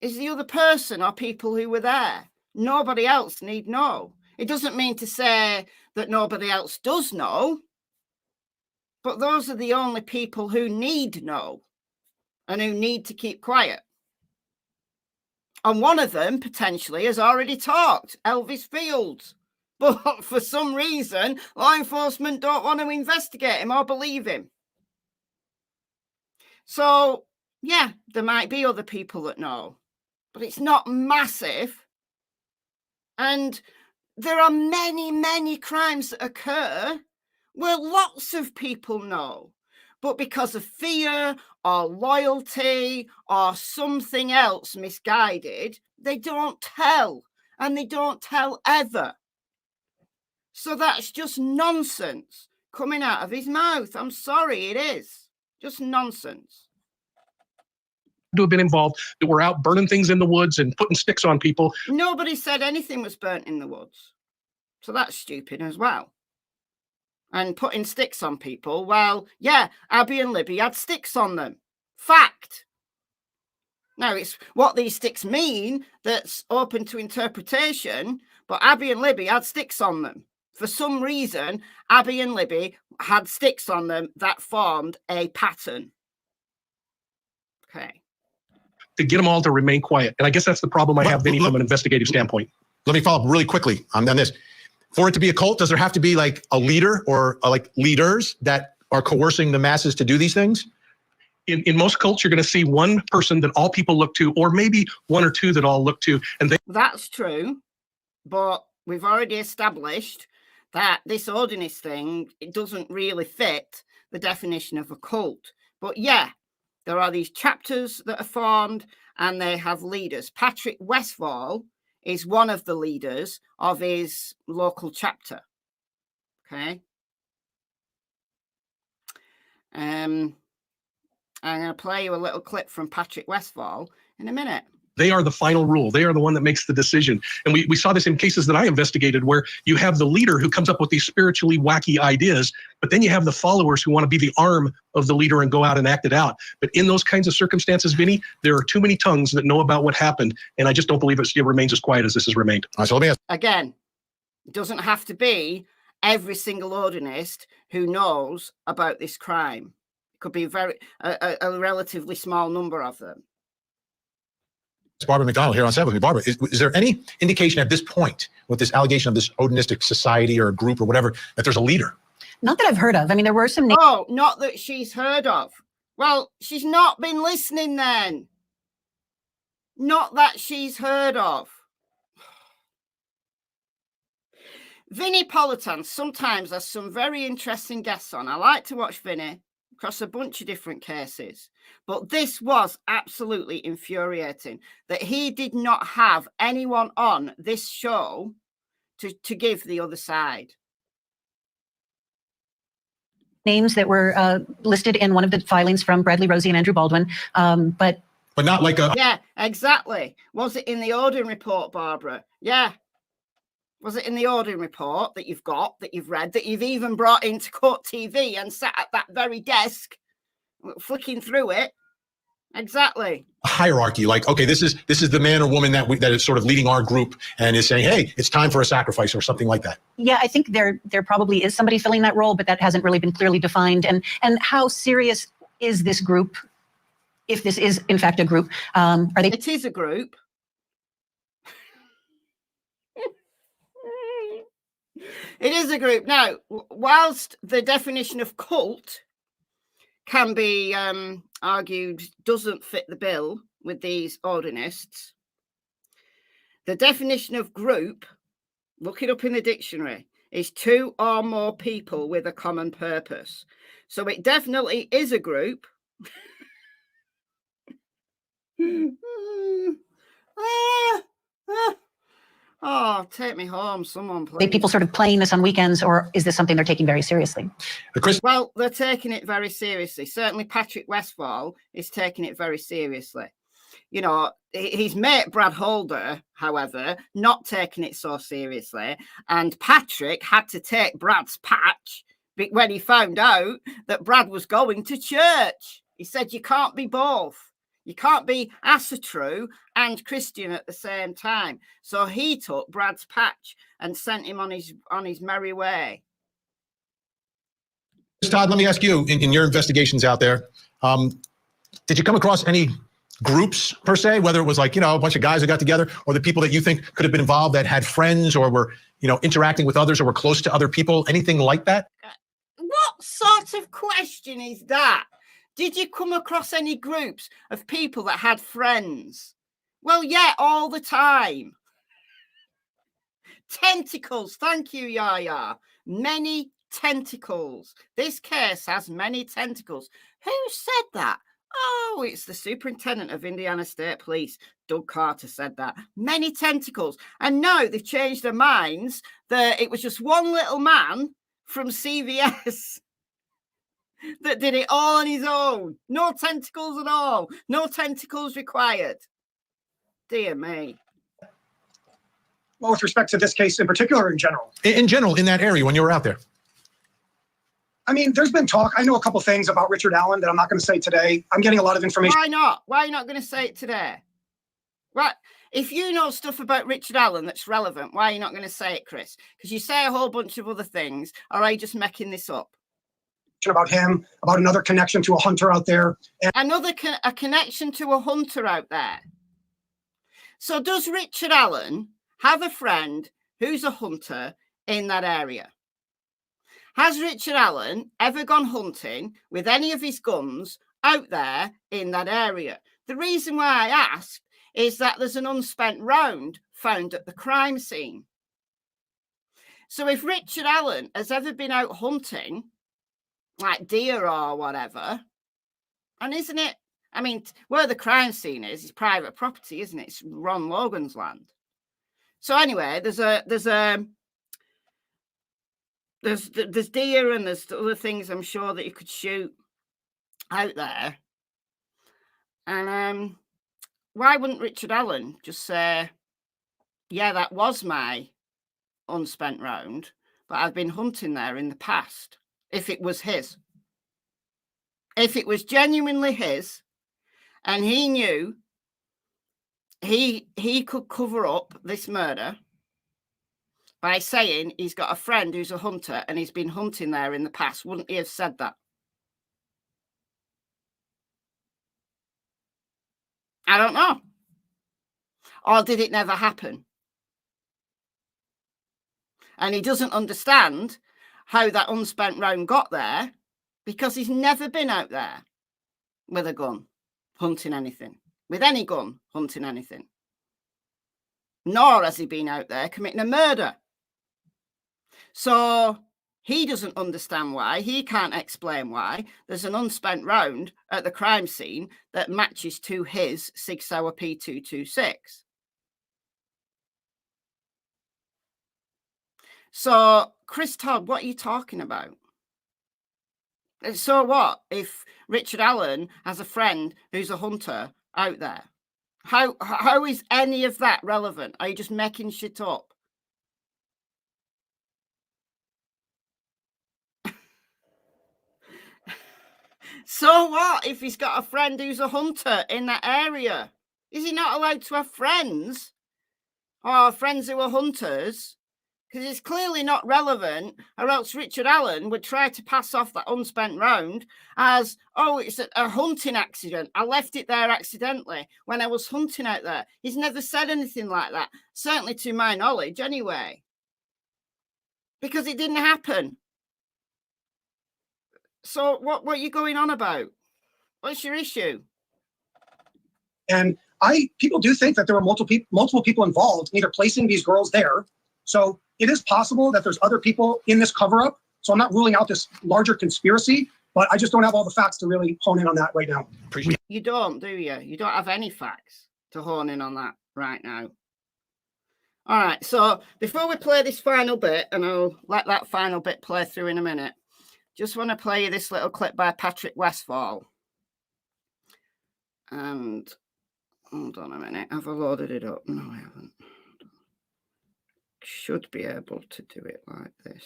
is the other person or people who were there. Nobody else need know. It doesn't mean to say that nobody else does know, but those are the only people who need know and who need to keep quiet. And one of them potentially has already talked, Elvis Fields. But for some reason, law enforcement don't want to investigate him or believe him. So, yeah, there might be other people that know, but it's not massive. And there are many, many crimes that occur where lots of people know, but because of fear or loyalty or something else misguided, they don't tell, and they don't tell ever. So that's just nonsense coming out of his mouth. I'm sorry, it is just nonsense. To have been involved, that were out burning things in the woods and putting sticks on people. Nobody said anything was burnt in the woods. So that's stupid as well. And putting sticks on people, well, yeah, Abby and Libby had sticks on them. Fact. Now, it's what these sticks mean that's open to interpretation, but Abby and Libby had sticks on them. For some reason, Abby and Libby had sticks on them that formed a pattern. Okay. To get them all to remain quiet. And I guess that's the problem I have, Vinny, from an investigative standpoint. Let me follow up really quickly on this. For it to be a cult, does there have to be like a leader or like leaders that are coercing the masses to do these things? In most cults, you're going to see one person that all people look to, or maybe 1 or 2 that all look to. And that's true. But we've already established that this Odinist thing, it doesn't really fit the definition of a cult. But yeah, There are these chapters that are formed, and they have leaders. Patrick Westfall is one of the leaders of his local chapter. Okay. I'm going to play you a little clip from Patrick Westfall in a minute. They are the final rule. They are the one that makes the decision. And we saw this in cases that I investigated where you have the leader who comes up with these spiritually wacky ideas, but then you have the followers who want to be the arm of the leader and go out and act it out. But in those kinds of circumstances, Vinny, there are too many tongues that know about what happened. And I just don't believe it remains as quiet as this has remained. All right, so let me ask. Again, it doesn't have to be every single Odinist who knows about this crime. It could be a relatively small number of them. It's Barbara McDonald here on set with me. Barbara, is there any indication at this point with this allegation of this Odinistic society or group or whatever that there's a leader? Not that I've heard of. I mean, there were some names. Oh, not that she's heard of. Well, she's not been listening then. Not that she's heard of. Vinny Politan sometimes has some very interesting guests on. I like to watch Vinny across a bunch of different cases. But this was absolutely infuriating that he did not have anyone on this show to give the other side. Names that were listed in one of the filings from Bradley Rosie and Andrew Baldwin, but not like a... Yeah, exactly. Was it in the Odin report, Barbara? Yeah. Was it in the Odin report that you've got, that you've read, that you've even brought into Court TV and sat at that very desk, flicking through it? Exactly. hierarchy, like, okay, this is the man or woman that is sort of leading our group and is saying, hey, it's time for a sacrifice or something like that. Yeah, I think there probably is somebody filling that role, but that hasn't really been clearly defined. And how serious is this group? If this is in fact a group, are they? It is a group. It is a group. Now, whilst the definition of cult can be argued doesn't fit the bill with these Odinists, the definition of group, look it up in the dictionary, is two or more people with a common purpose. So it definitely is a group. Oh, take me home, someone, please. Are people sort of playing this on weekends, or is this something they're taking very seriously? Well, they're taking it very seriously. Certainly Patrick Westfall is taking it very seriously. You know, his mate Brad Holder, however, not taking it so seriously. And Patrick had to take Brad's patch when he found out that Brad was going to church. He said, you can't be both. You can't be asatru and Christian at the same time. So he took Brad's patch and sent him on his merry way. Todd, let me ask you, in your investigations out there, did you come across any groups per se, whether it was like, you know, a bunch of guys that got together, or the people that you think could have been involved that had friends or were, you know, interacting with others or were close to other people, anything like that? What sort of question is that? Did you come across any groups of people that had friends? Well, yeah, all the time. Tentacles. Thank you, Yaya. Many tentacles. This case has many tentacles. Who said that? Oh, it's the superintendent of Indiana State Police, Doug Carter, said that. Many tentacles. And now they've changed their minds that it was just one little man from CVS that did it all on his own. No tentacles at all. No tentacles required. Dear me. Well, with respect to this case in particular, in general? In general, in that area, when you were out there. I mean, there's been talk. I know a couple things about Richard Allen that I'm not going to say today. I'm getting a lot of information. Why not? Why are you not going to say it today? What? If you know stuff about Richard Allen that's relevant, why are you not going to say it, Chris? Because you say a whole bunch of other things, or are you just making this up? About him, about another connection to a hunter out there. And a connection to a hunter out there. So does Richard Allen have a friend who's a hunter in that area? Has Richard Allen ever gone hunting with any of his guns out there in that area? The reason why I asked is that there's an unspent round found at the crime scene. So if Richard Allen has ever been out hunting, like deer or whatever, and isn't it I mean, where the crime scene is private property, isn't it? It's Ron Logan's land. So anyway, there's deer and there's other things I'm sure that you could shoot out there. And why wouldn't Richard Allen just say, yeah, that was my unspent round, but I've been hunting there in the past, if it was his. If it was genuinely his, and he knew he could cover up this murder by saying he's got a friend who's a hunter and he's been hunting there in the past, wouldn't he have said that? I don't know. Or did it never happen? And he doesn't understand how that unspent round got there because he's never been out there with a gun, hunting anything, with any gun, hunting anything. Nor has he been out there committing a murder. So he doesn't understand why, he can't explain why there's an unspent round at the crime scene that matches to his Sig Sauer P226. So, Chris Todd, what are you talking about? So what if Richard Allen has a friend who's a hunter out there? How is any of that relevant? Are you just making shit up? So what if he's got a friend who's a hunter in that area? Is he not allowed to have friends? Or friends who are hunters? Because it's clearly not relevant, or else Richard Allen would try to pass off that unspent round as, oh, it's a hunting accident. I left it there accidentally when I was hunting out there. He's never said anything like that, certainly to my knowledge anyway. Because it didn't happen. So what are you going on about? What's your issue? And people do think that there were multiple people involved in either placing these girls there. So it is possible that there's other people in this cover-up. So I'm not ruling out this larger conspiracy, but I just don't have all the facts to really hone in on that right now. You don't, do you? You don't have any facts to hone in on that right now. All right, so before we play this final bit, and I'll let that final bit play through in a minute, just want to play you this little clip by Patrick Westfall. And hold on a minute, have I loaded it up? No, I haven't. Should be able to do it like this.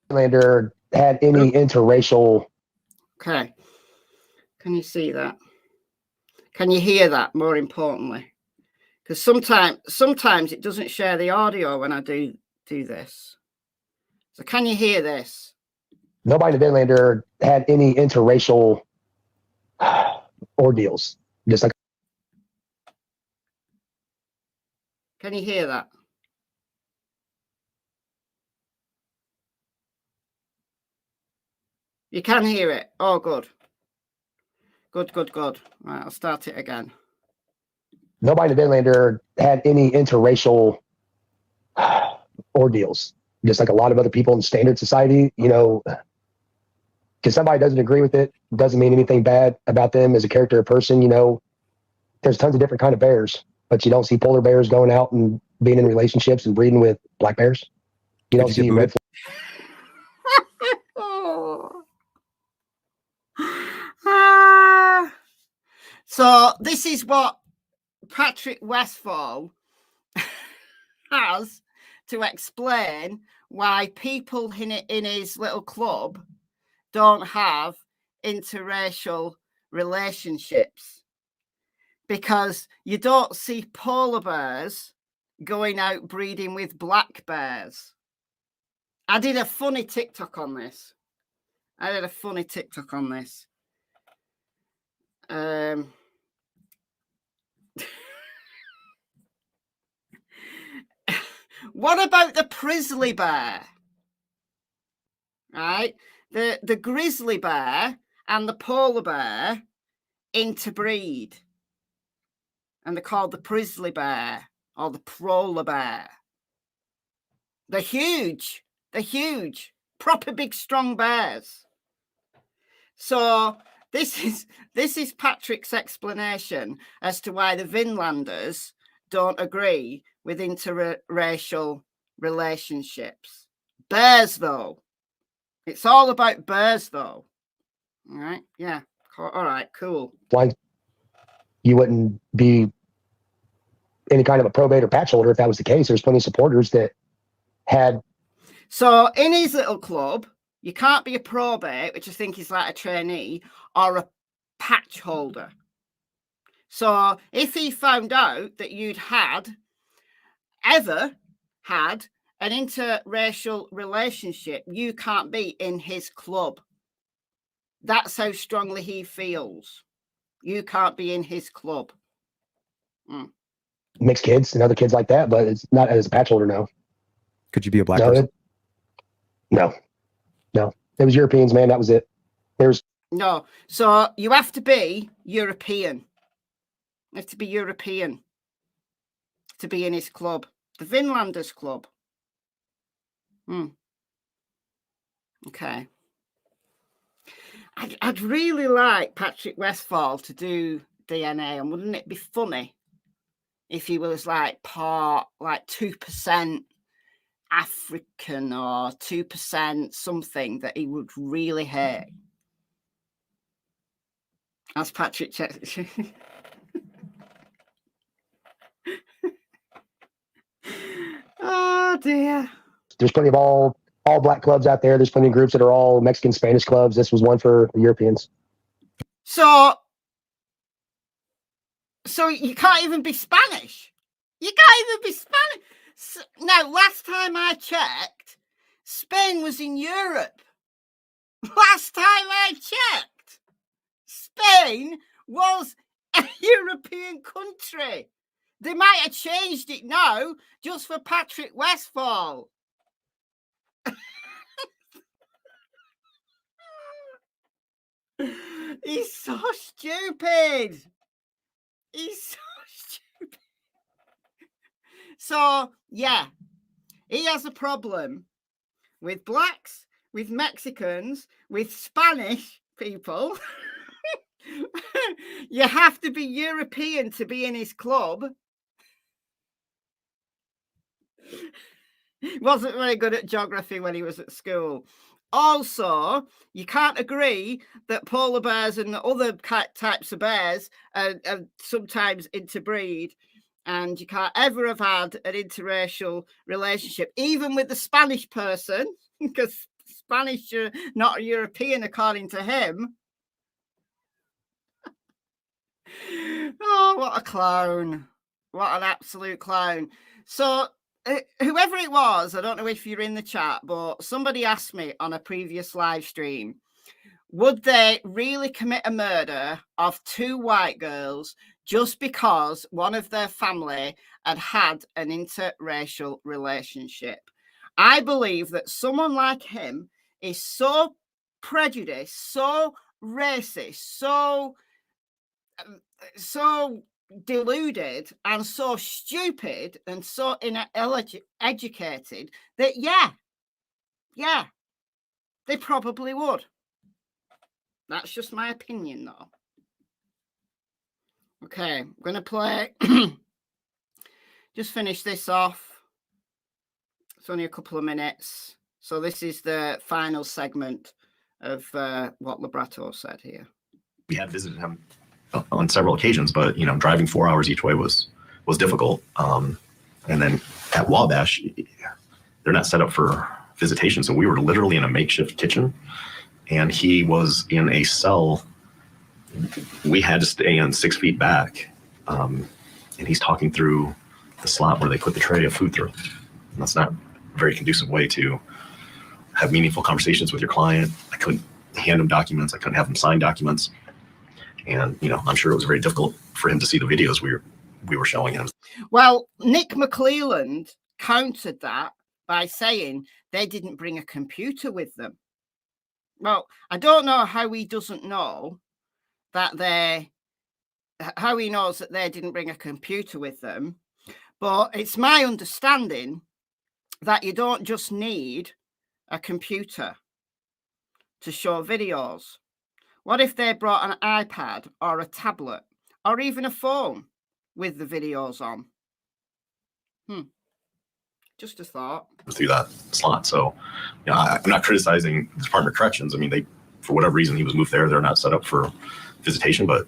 Lander had any interracial. Okay. Can you see that? Can you hear that, more importantly? Because sometimes it doesn't share the audio when I do this. So can you hear this? Nobody in Vinlander had any interracial ordeals. Just like. Can you hear that? You can hear it. Oh, good. Good. Right, I'll start it again. Nobody in Vinlander had any interracial ordeals. Just like a lot of other people in standard society, you know, because somebody doesn't agree with it, doesn't mean anything bad about them as a character or person. You know, there's tons of different kind of bears, but you don't see polar bears going out and being in relationships and breeding with black bears. You don't see red. So this is what Patrick Westfall has to explain why people in his little club don't have interracial relationships, because you don't see polar bears going out breeding with black bears. I did a funny TikTok on this. What about the grizzly bear? Right? The grizzly bear and the polar bear interbreed. And they're called the grizzly bear or the polar bear. They're huge. They're huge. Proper big, strong bears. So this is Patrick's explanation as to why the Vinlanders don't agree with interracial relationships. Bears, though. It's all about bears, though. All right. Yeah. All right. Cool. Why you wouldn't be any kind of a probate or patch holder if that was the case? There's plenty of supporters that had. So in his little club, you can't be a probate, which I think is like a trainee, or a patch holder. So if he found out that you'd ever had an interracial relationship, you can't be in his club. That's how strongly he feels. You can't be in his club. Mixed kids and other kids like that, but it's not as a patch holder, no. Could you be a black person? No. It was Europeans, man. That was it. No. So you have to be European. You have to be European to be in his club. The Vinlanders Club. Okay. I'd really like Patrick Westfall to do DNA, and wouldn't it be funny if he was like 2% African or 2% something that he would really hate? As Patrick checks. Oh dear. There's plenty of all black clubs out there. There's plenty of groups that are all Mexican Spanish clubs. This was one for the Europeans. So you can't even be Spanish. You can't even be Spanish. So, now, last time I checked, Spain was in Europe. Last time I checked, Spain was a European country. They might have changed it now just for Patrick Westfall. He's so stupid. He's so stupid. So, yeah, he has a problem with blacks, with Mexicans, with Spanish people. You have to be European to be in his club. He wasn't very good at geography when he was at school. Also, you can't agree that polar bears and other types of bears are sometimes interbreed, and you can't ever have had an interracial relationship, even with the Spanish person, because Spanish are not European according to him. Oh, what a clown. What an absolute clown. So whoever it was, I don't know if you're in the chat, but somebody asked me on a previous live stream, would they really commit a murder of 2 white girls just because one of their family had an interracial relationship? I believe that someone like him is so prejudiced, so racist, so deluded and so stupid and so educated that yeah, they probably would. That's just my opinion, though. Okay, I'm going to play. Just finish this off. It's only a couple of minutes. So this is the final segment of what Labrato said here. We had visited him on several occasions, but driving 4 hours each way was difficult. And then at Wabash, they're not set up for visitation, so we were literally in a makeshift kitchen, and he was in a cell. We had to stay in 6 feet back, and he's talking through the slot where they put the tray of food through. And that's not a very conducive way to have meaningful conversations with your client. I couldn't hand him documents. I couldn't have him sign documents. And, I'm sure it was very difficult for him to see the videos we were showing him. Well, Nick McClelland countered that by saying they didn't bring a computer with them. Well, I don't know how he doesn't know how he knows that they didn't bring a computer with them. But it's my understanding that you don't just need a computer to show videos. What if they brought an iPad or a tablet or even a phone with the videos on? Just a thought. Through that slot. So, you know, I'm not criticizing the Department of Corrections. I mean, they, for whatever reason, he was moved there. They're not set up for visitation, but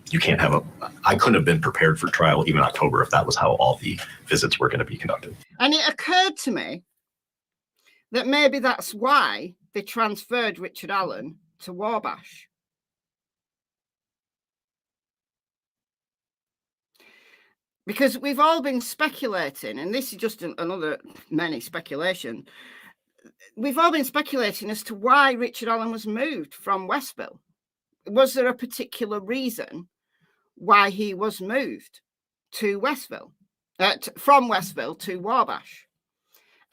you can't have I couldn't have been prepared for trial even October if that was how all the visits were going to be conducted. And it occurred to me that maybe that's why they transferred Richard Allen to Wabash. Because we've all been speculating, and this is just another many speculation. We've all been speculating as to why Richard Allen was moved from Westville. Was there a particular reason why he was moved to Westville, from Westville to Wabash?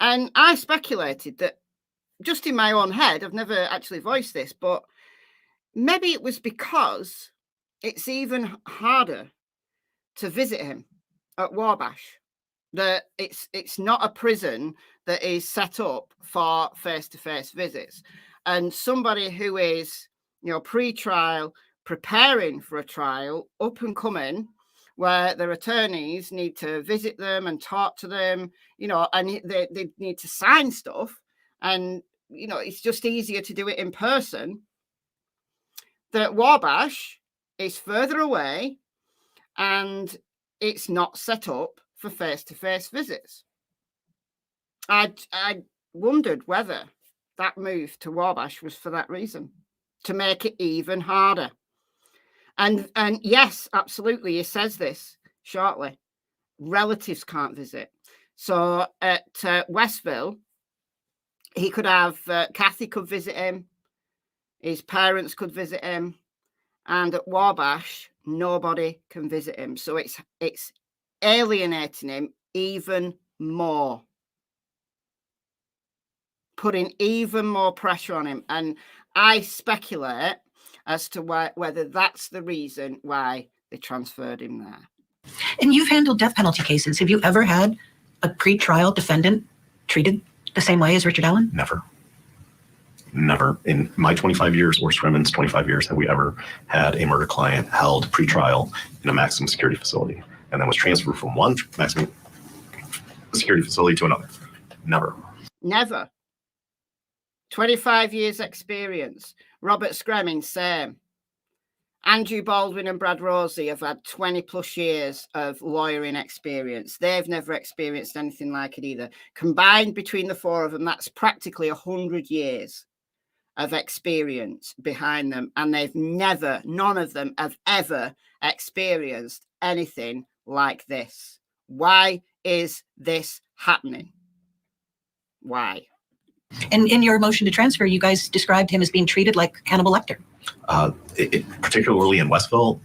And I speculated that, just in my own head, I've never actually voiced this, but maybe it was because it's even harder to visit him at Wabash. That it's not a prison that is set up for face-to-face visits. And somebody who is, you know, pre-trial, preparing for a trial, up and coming, where their attorneys need to visit them and talk to them, you know, and they need to sign stuff. And, you know, it's just easier to do it in person. That Wabash is further away and it's not set up for face-to-face visits. I wondered whether that move to Wabash was for that reason, to make it even harder. And yes, absolutely, he says this shortly. Relatives can't visit. So at Westville, he could have, Kathy could visit him, his parents could visit him, and at Wabash, nobody can visit him. So it's alienating him even more, putting even more pressure on him. And I speculate as to whether that's the reason why they transferred him there. And you've handled death penalty cases. Have you ever had a pre-trial defendant treated the same way as Richard Allen? Never. Never. In my 25 years, or Sremen's 25 years, have we ever had a murder client held pre-trial in a maximum security facility and then was transferred from one maximum security facility to another. Never. Never. 25 years experience. Robert Scremming, same. Andrew Baldwin and Brad Rosie have had 20 plus years of lawyering experience. They've never experienced anything like it either. Combined between the four of them, that's practically 100 years of experience behind them. And they've never, none of them have ever experienced anything like this. Why is this happening? Why? And in your motion to transfer, you guys described him as being treated like Hannibal Lecter. Particularly in Westville,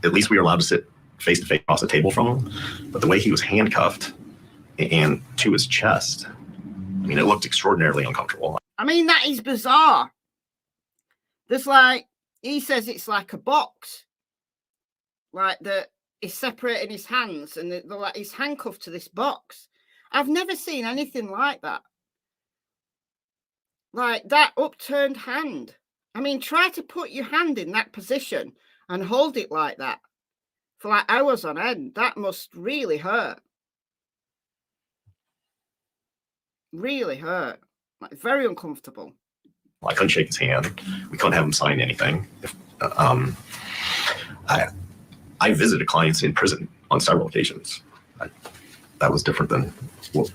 at least we were allowed to sit face to face across the table from him. But the way he was handcuffed and to his chest, I mean, it looked extraordinarily uncomfortable. I mean, that is bizarre. There's like, he says it's like a box, like that is separating his hands and they're like he's handcuffed to this box. I've never seen anything like that. Like that upturned hand. I mean, try to put your hand in that position and hold it like that for like hours on end. That must really hurt. Really hurt. Like very uncomfortable. I couldn't shake his hand. We couldn't have him sign anything. I visited clients in prison on several occasions. That was different than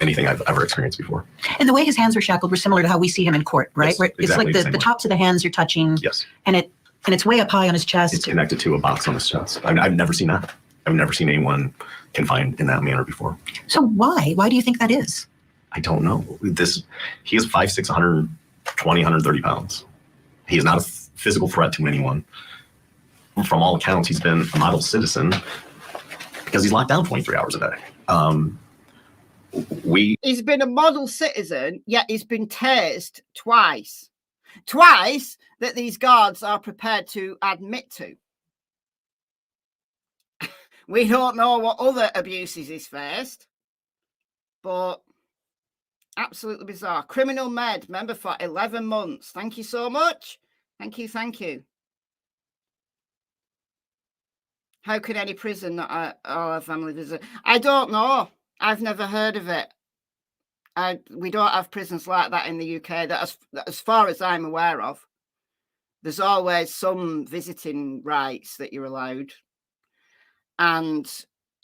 anything I've ever experienced before. And the way his hands were shackled were similar to how we see him in court, right? Yes, Where it's exactly like the tops of the hands are touching. Yes. And it's way up high on his chest. It's connected to a box on his chest. I've never seen that. I've never seen anyone confined in that manner before. So why? Why do you think that is? I don't know. He is 5'6", 120, 130 pounds. He is not a physical threat to anyone. From all accounts, he's been a model citizen because he's locked down 23 hours a day. He's been a model citizen, yet he's been tased twice. Twice that these guards are prepared to admit to. We don't know what other abuses he's faced, but absolutely bizarre. Criminal Med, member for 11 months. Thank you so much. Thank you, thank you. How could any prison not allow family visit? I don't know. I've never heard of it. We don't have prisons like that in the UK, that as far as I'm aware of. There's always some visiting rights that you're allowed. And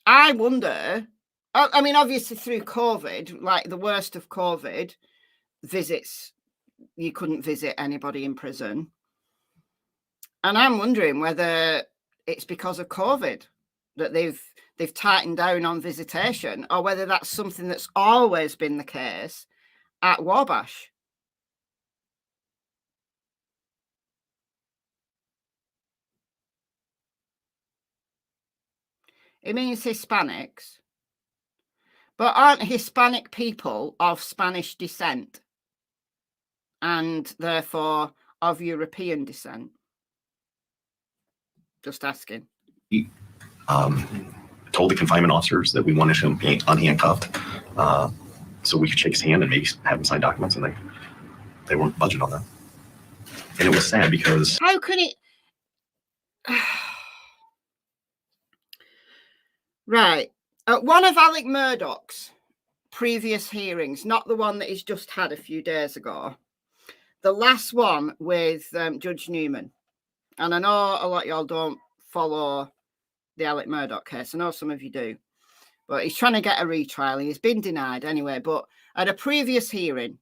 I wonder, I mean, obviously through COVID, like the worst of COVID, visits, you couldn't visit anybody in prison. And I'm wondering whether it's because of COVID that they've tightened down on visitation, or whether that's something that's always been the case at Wabash. It means Hispanics, but aren't Hispanic people of Spanish descent and therefore of European descent? Just asking. He told the confinement officers that we wanted him unhandcuffed so we could shake his hand and maybe have him sign documents, and they weren't budging on that. And it was sad because... How can it... Right. At one of Alec Murdoch's previous hearings, not the one that he's just had a few days ago, the last one with Judge Newman, and I know a lot of y'all don't follow the Alec Murdoch case. I know some of you do, but he's trying to get a retrial. He's been denied anyway. But at a previous hearing,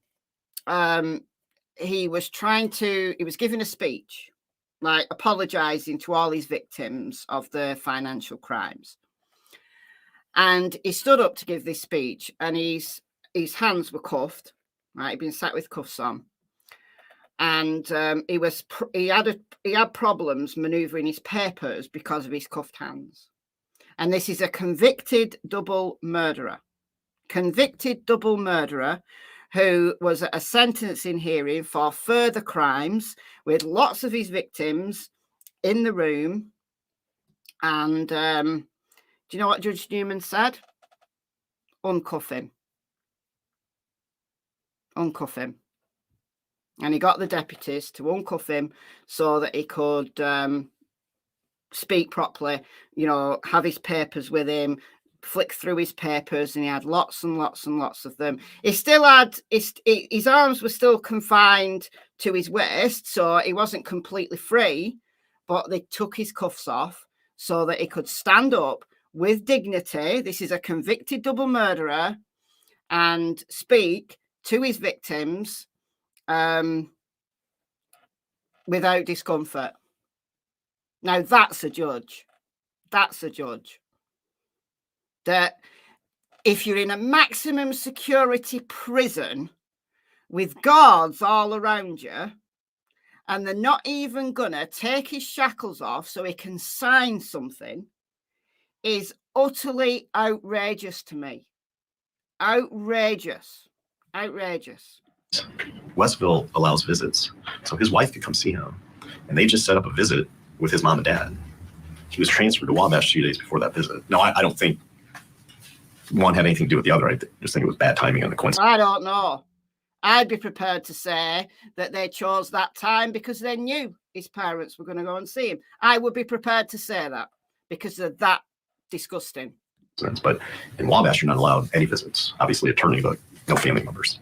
he was giving a speech, like apologizing to all his victims of the financial crimes. And he stood up to give this speech, and his hands were cuffed, right? He'd been sat with cuffs on. And he had problems maneuvering his papers because of his cuffed hands. And this is a convicted double murderer who was at a sentencing hearing for further crimes with lots of his victims in the room. And do you know what Judge Newman said? Uncuff him. Uncuff him. And he got the deputies to uncuff him so that he could speak properly, you know, have his papers with him, flick through his papers, and he had lots and lots and lots of them. He still had, his arms were still confined to his waist, so he wasn't completely free, but they took his cuffs off so that he could stand up with dignity. This is a convicted double murderer, and speak to his victims without discomfort. Now that's a judge. That's a judge. That if you're in a maximum security prison with guards all around you, and they're not even gonna take his shackles off so he can sign something, is utterly outrageous to me. Outrageous. Outrageous. Westville allows visits, so his wife could come see him. And they just set up a visit with his mom and dad. He was transferred to Wabash 2 days before that visit. No, I don't think one had anything to do with the other. I just think it was bad timing and the coincidence. I don't know. I'd be prepared to say that they chose that time because they knew his parents were going to go and see him. I would be prepared to say that because of that disgusting. But in Wabash, you're not allowed any visits. Obviously, attorney, but no family members.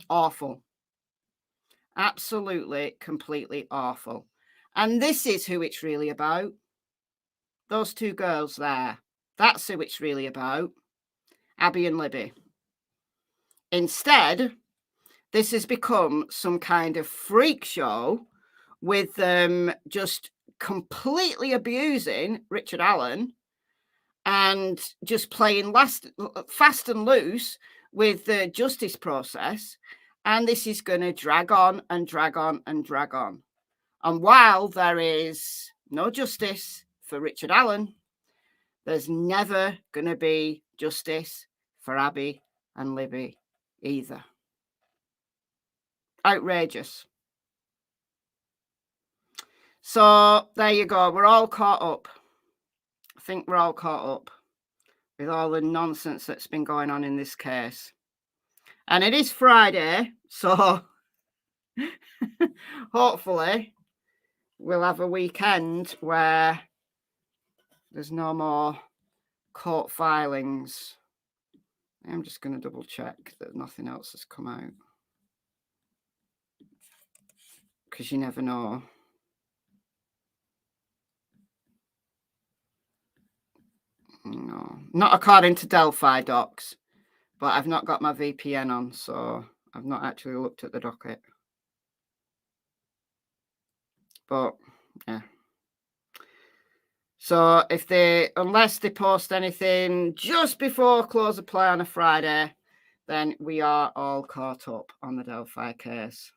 Awful. Absolutely, completely awful. And this is who it's really about. Those two girls there. That's who it's really about. Abby and Libby. Instead, this has become some kind of freak show with them just completely abusing Richard Allen and just playing fast and loose with the justice process. And this is going to drag on and drag on and drag on. And while there is no justice for Richard Allen, there's never going to be justice for Abby and Libby either. Outrageous. So there you go. We're all caught up. I think we're all caught up with all the nonsense that's been going on in this case. And it is Friday, so hopefully we'll have a weekend where there's no more court filings. I'm just going to double check that nothing else has come out, because you never know. No, not according to Delphi docs, but I've not got my VPN on, so I've not actually looked at the docket. But yeah. So unless they post anything just before close of play on a Friday, then we are all caught up on the Delphi case.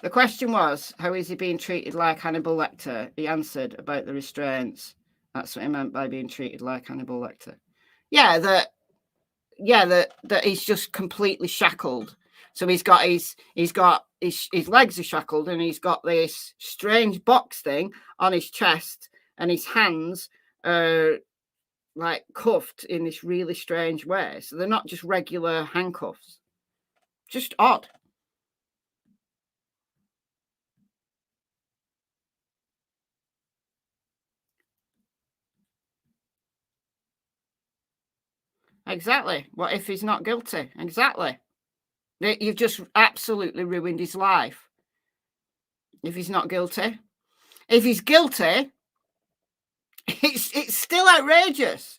The question was, how is he being treated like Hannibal Lecter? He answered about the restraints. That's what he meant by being treated like Hannibal Lecter. Yeah, that he's just completely shackled. So his legs are shackled, and he's got this strange box thing on his chest, and his hands are like cuffed in this really strange way. So they're not just regular handcuffs. Just odd. Exactly. What if he's not guilty? Exactly. You've just absolutely ruined his life. If he's not guilty. If he's guilty, it's still outrageous.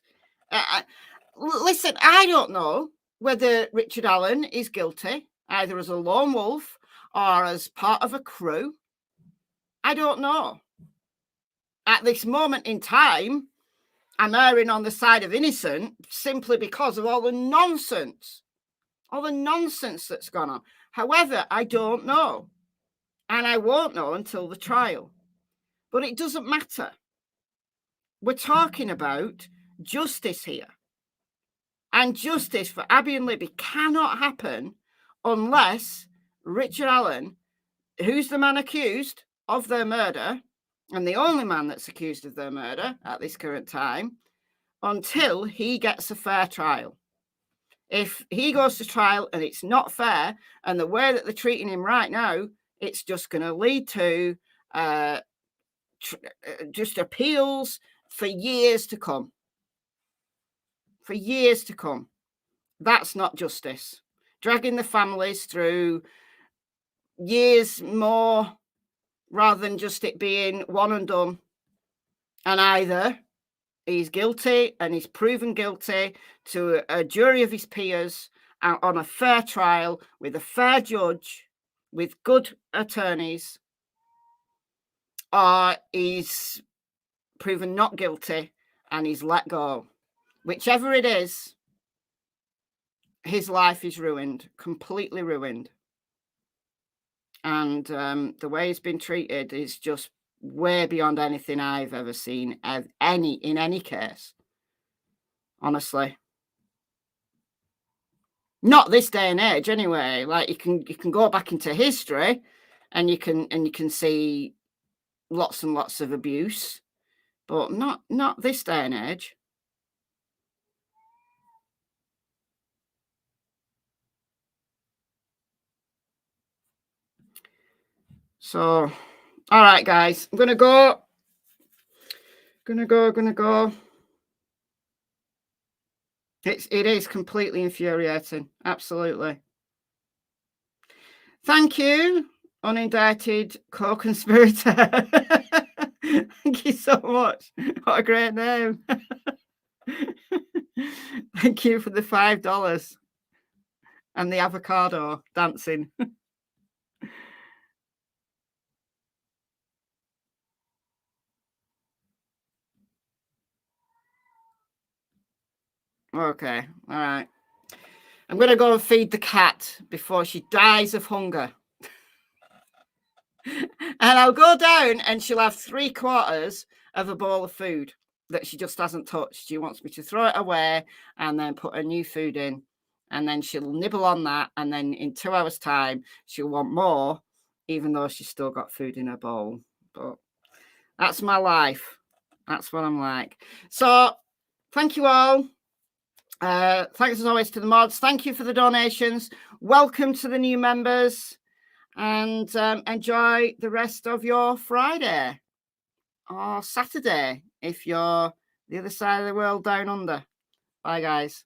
Listen, I don't know whether Richard Allen is guilty, either as a lone wolf or as part of a crew. I don't know. At this moment in time, I'm erring on the side of innocent simply because of all the nonsense that's gone on. However, I don't know. And I won't know until the trial. But it doesn't matter. We're talking about justice here. And justice for Abby and Libby cannot happen unless Richard Allen, who's the man accused of their murder, and the only man that's accused of their murder at this current time, until he gets a fair trial. If he goes to trial and it's not fair, and the way that they're treating him right now, it's just going to lead to just appeals for years to come. For years to come. That's not justice. Dragging the families through years more rather than just it being one and done. And either he's guilty and he's proven guilty to a jury of his peers on a fair trial with a fair judge with good attorneys, or he's proven not guilty and he's let go. Whichever it is, his life is ruined, completely ruined. And the way he's been treated is just way beyond anything I've ever seen in any case. Honestly. Not this day and age anyway. Like you can go back into history and you can see lots and lots of abuse, but not this day and age. So, all right, guys, I'm gonna go. It is completely infuriating. Absolutely. Thank you, unindicted co-conspirator. Thank you so much. What a great name. Thank you for the $5 and the avocado dancing. Okay, all right. I'm going to go and feed the cat before she dies of hunger. And I'll go down and she'll have 3/4 of a bowl of food that she just hasn't touched. She wants me to throw it away and then put a new food in. And then she'll nibble on that. And then in 2 hours' time, she'll want more. even though she's still got food in her bowl. But that's my life. That's what I'm like. So thank you all. Thanks as always to the mods. Thank you for the donations. Welcome to the new members, and enjoy the rest of your Friday or Saturday if you're the other side of the world down under. Bye, guys.